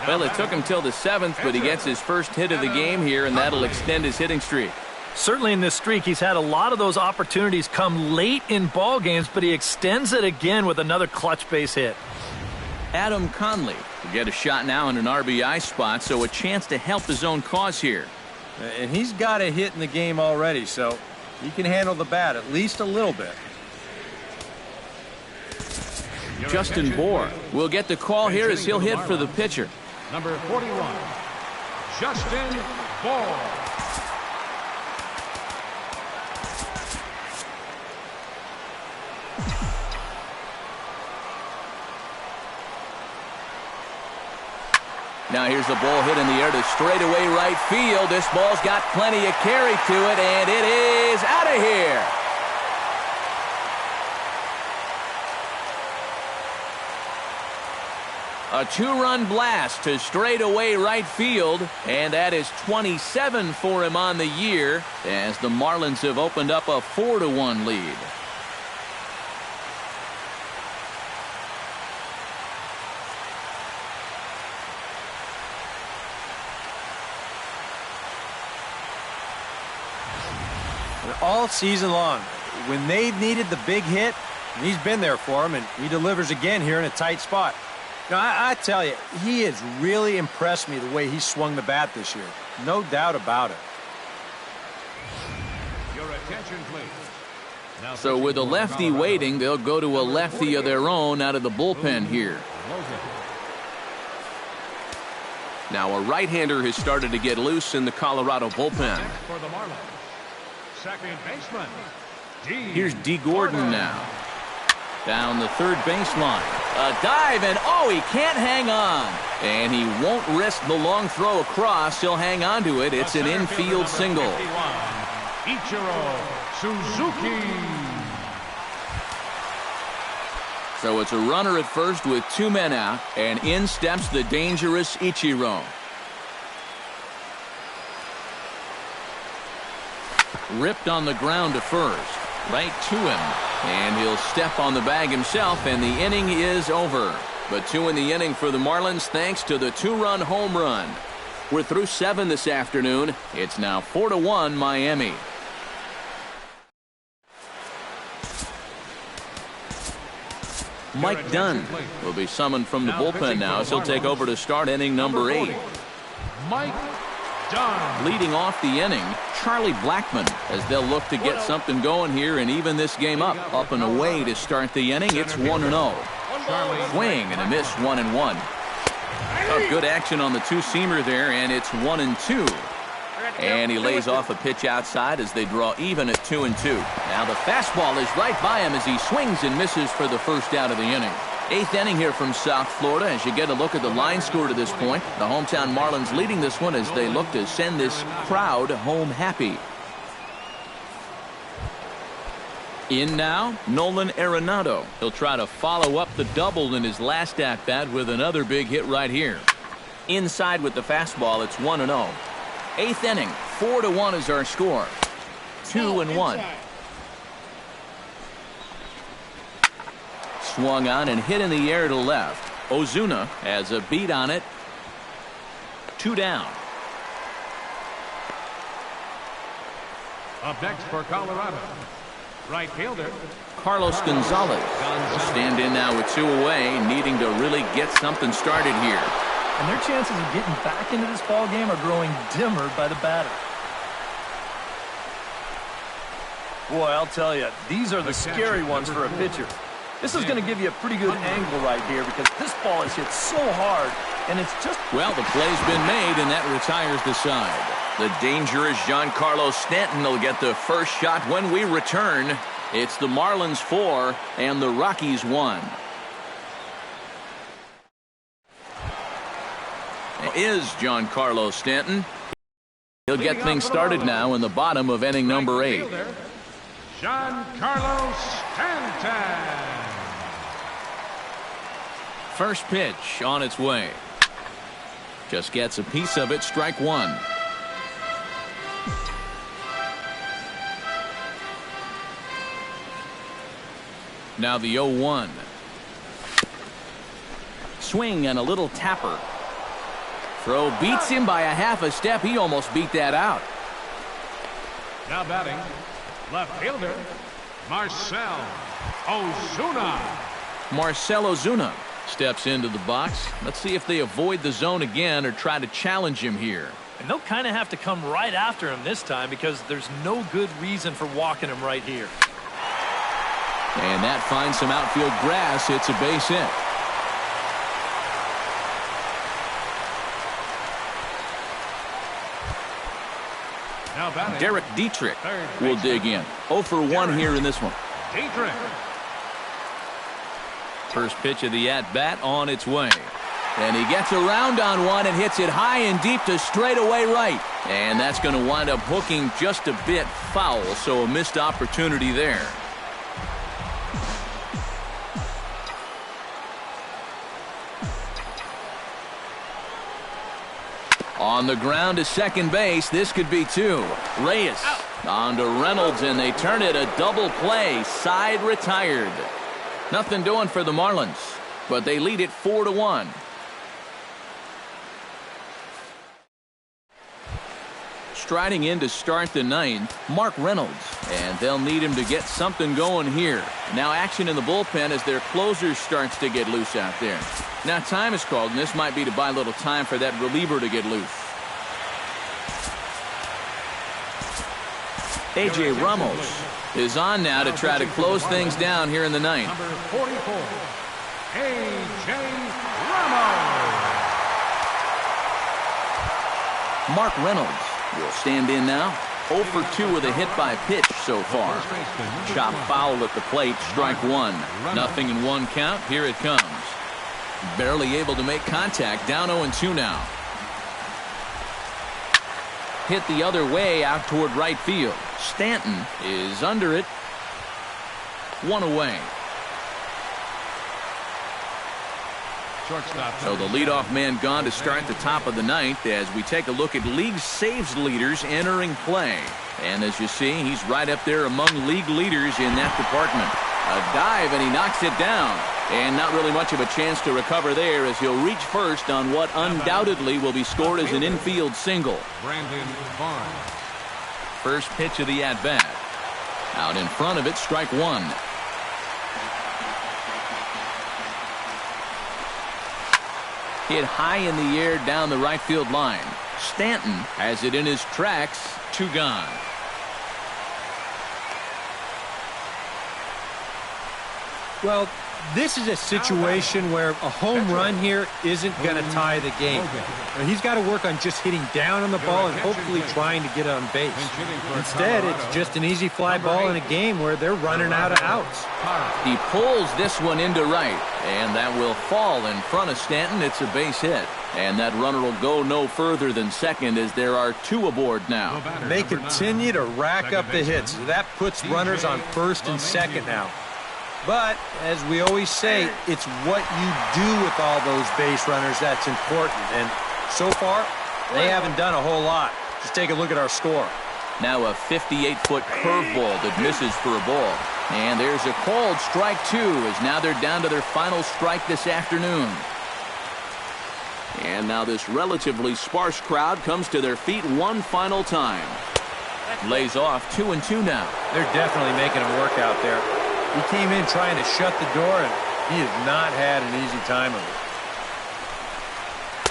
A: Well, it took him till the 7th, but he gets his first hit of the game here, and that'll extend his hitting streak.
D: Certainly in this streak, he's had a lot of those opportunities come late in ball games, but he extends it again with another clutch base hit.
A: Adam Conley will get a shot now in an RBI spot, so a chance to help his own cause here.
F: And he's got a hit in the game already, so he can handle the bat at least a little bit.
A: Justin Bohr will get the call here as he'll hit for the pitcher.
C: Number 41, Justin Bohr.
A: Now here's the ball hit in the air to straightaway right field. This ball's got plenty of carry to it, and it is out of here. A two-run blast to straightaway right field, and that is 27 for him on the year as the Marlins have opened up a 4-1 lead.
F: All season long, when they've needed the big hit, he's been there for them, and he delivers again here in a tight spot. Now, I tell you, he has really impressed me the way he swung the bat this year. No doubt about it.
C: Your attention, please. Now,
A: so with a lefty waiting, they'll go to a lefty of their own out of the bullpen here. Now a right-hander has started to get loose in the Colorado bullpen.
C: For the Marlins, second baseman,
A: Here's D. Gordon now. Down the third baseline. A dive, and oh, he can't hang on. And he won't risk the long throw across. He'll hang on to it. It's an infield single.
C: Ichiro Suzuki.
A: So it's a runner at first with two men out, and in steps the dangerous Ichiro. Ripped on the ground to first. Right to him. And he'll step on the bag himself, and the inning is over. But two in the inning for the Marlins thanks to the two-run home run. We're through 7 this afternoon. It's now 4-1 Miami. Mike Dunn will be summoned from the bullpen now as he'll take over to start inning number 8.
C: Mike Dunn.
A: Leading off the inning, Charlie Blackmon, as they'll look to get something going here and even this game up and away to start the inning. It's 1-0. Swing and a miss, 1-1. A good action on the two-seamer there, and it's 1-2. And he lays off a pitch outside as they draw even at 2-2. Now the fastball is right by him as he swings and misses for the first out of the inning. 8th inning here from South Florida as you get a look at the line score to this point. The hometown Marlins leading this one as they look to send this crowd home happy. In now, Nolan Arenado. He'll try to follow up the double in his last at-bat with another big hit right here. Inside with the fastball, it's 1-0. 8th inning, 4-1 is our score. 2-1. Swung on and hit in the air to left. Ozuna has a beat on it. 2 down.
C: Up next for Colorado, right fielder
A: Carlos Gonzalez. Stand in now with 2 away, needing to really get something started here.
D: And their chances of getting back into this ball game are growing dimmer by the batter. Boy, I'll tell you, these are the scary ones for a pitcher. This is going to give you a pretty good angle right here because this ball is hit so hard, and it's just...
A: Well, the play's been made, and that retires the side. The dangerous Giancarlo Stanton will get the first shot when we return. It's the Marlins 4 and the Rockies 1. Is Giancarlo Stanton. He'll get things started now in the bottom of inning number 8.
C: Giancarlo Stanton.
A: First pitch on its way. Just gets a piece of it, strike 1. Now the 0-1. Swing and a little tapper. Throw beats him by a half a step. He almost beat that out.
C: Now batting, left fielder, Marcell Ozuna.
A: Marcell Ozuna steps into the box. Let's see if they avoid the zone again or try to challenge him here.
D: And they'll kind of have to come right after him this time because there's no good reason for walking him right here.
A: And that finds some outfield grass. It's a base hit.
C: Now Now batting,
A: Derek Dietrich
C: third
A: will
C: baseman.
A: dig in. 0 for 1 here in this one.
C: Dietrich.
A: First pitch of the at-bat on its way. And he gets around on one and hits it high and deep to straightaway right. And that's going to wind up hooking just a bit foul, so a missed opportunity there. On the ground to second base, this could be two. Reyes on to Reynolds, and they turn it a double play. Side retired. Nothing doing for the Marlins, but they lead it 4-1. Striding in to start the ninth, Mark Reynolds, and they'll need him to get something going here. Now action in the bullpen as their closer starts to get loose out there. Now time is called, and this might be to buy a little time for that reliever to get loose. A.J. Ramos is on now to try to close things down here in the ninth.
C: Number 44, A.J. Ramos.
A: Mark Reynolds will stand in now. 0 for 2 with a hit by pitch so far. Chop foul at the plate, strike one. Nothing in one count. Here it comes. Barely able to make contact. Down 0-2 now. Hit the other way out toward right field. Stanton is under it. One away.
C: Shortstop.
A: So the leadoff man gone to start the top of the ninth as we take a look at league saves leaders entering play. And as you see, he's right up there among league leaders in that department. A dive, and he knocks it down. And not really much of a chance to recover there as he'll reach first on what undoubtedly will be scored as an infield single.
C: Brandon Barnes.
A: First pitch of the at-bat. Out in front of it, strike one. Hit high in the air down the right field line. Stanton has it in his tracks. 2 gone.
B: Well, this is a situation where a home run here isn't going to tie the game. He's got to work on just hitting down on the ball and hopefully trying to get on base. Instead, it's just an easy fly ball in a game where they're running out of outs.
A: He pulls this one into right, and that will fall in front of Stanton. It's a base hit. And that runner will go no further than second as there are 2 aboard now.
B: They continue to rack up the hits. That puts runners on first and second now. But, as we always say, it's what you do with all those base runners that's important. And so far, they haven't done a whole lot. Just take a look at our score.
A: Now a 58-foot curveball that misses for a ball. And there's a called strike 2 as now they're down to their final strike this afternoon. And now this relatively sparse crowd comes to their feet one final time. Lays off 2-2 now.
B: They're definitely making him work out there. He came in trying to shut the door, and he has not had an easy time of it.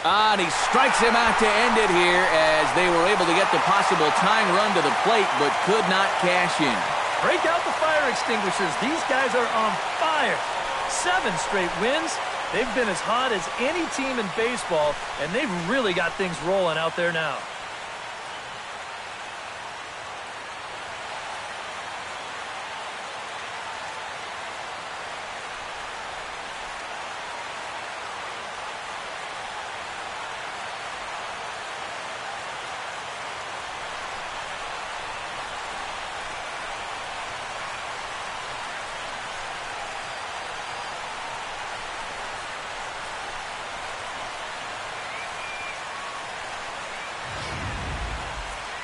A: And he strikes him out to end it here as they were able to get the possible tying run to the plate but could not cash in.
D: Break out the fire extinguishers. These guys are on fire. 7 straight wins. They've been as hot as any team in baseball, and they've really got things rolling out there now.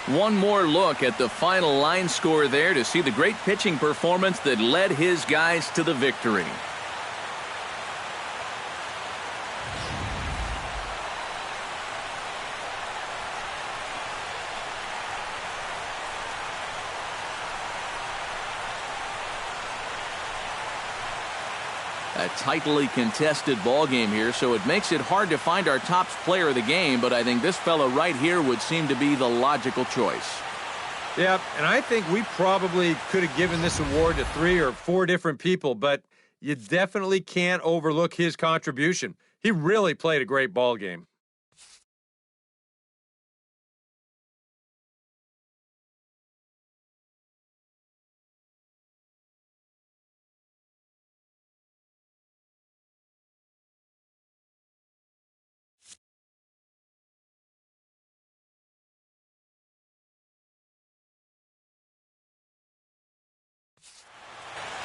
A: One more look at the final line score there to see the great pitching performance that led his guys to the victory. A tightly contested ball game here, so it makes it hard to find our top player of the game, but I think this fella right here would seem to be the logical choice.
B: Yeah, and I think we probably could have given this award to 3 or 4 different people, but you definitely can't overlook his contribution. He really played a great ball game.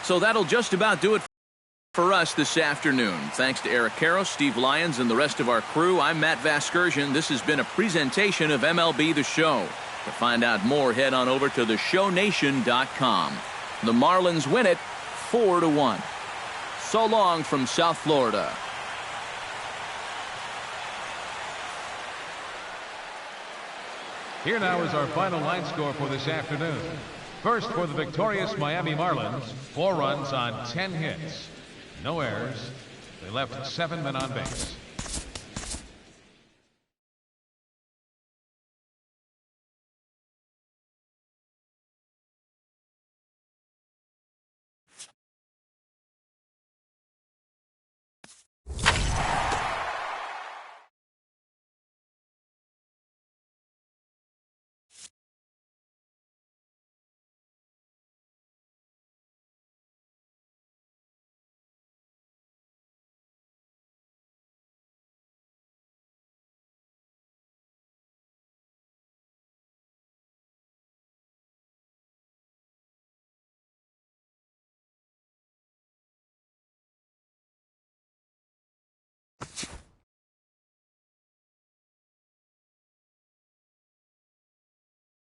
A: So that'll just about do it for us this afternoon. Thanks to Eric Karros, Steve Lyons, and the rest of our crew. I'm Matt Vasgersian. This has been a presentation of MLB The Show. To find out more, head on over to theshownation.com. The Marlins win it 4-1. So long from South Florida.
C: Here now is our final line score for this afternoon. First for the victorious Miami Marlins, 4 runs on 10 hits. No errors. They left 7 men on base.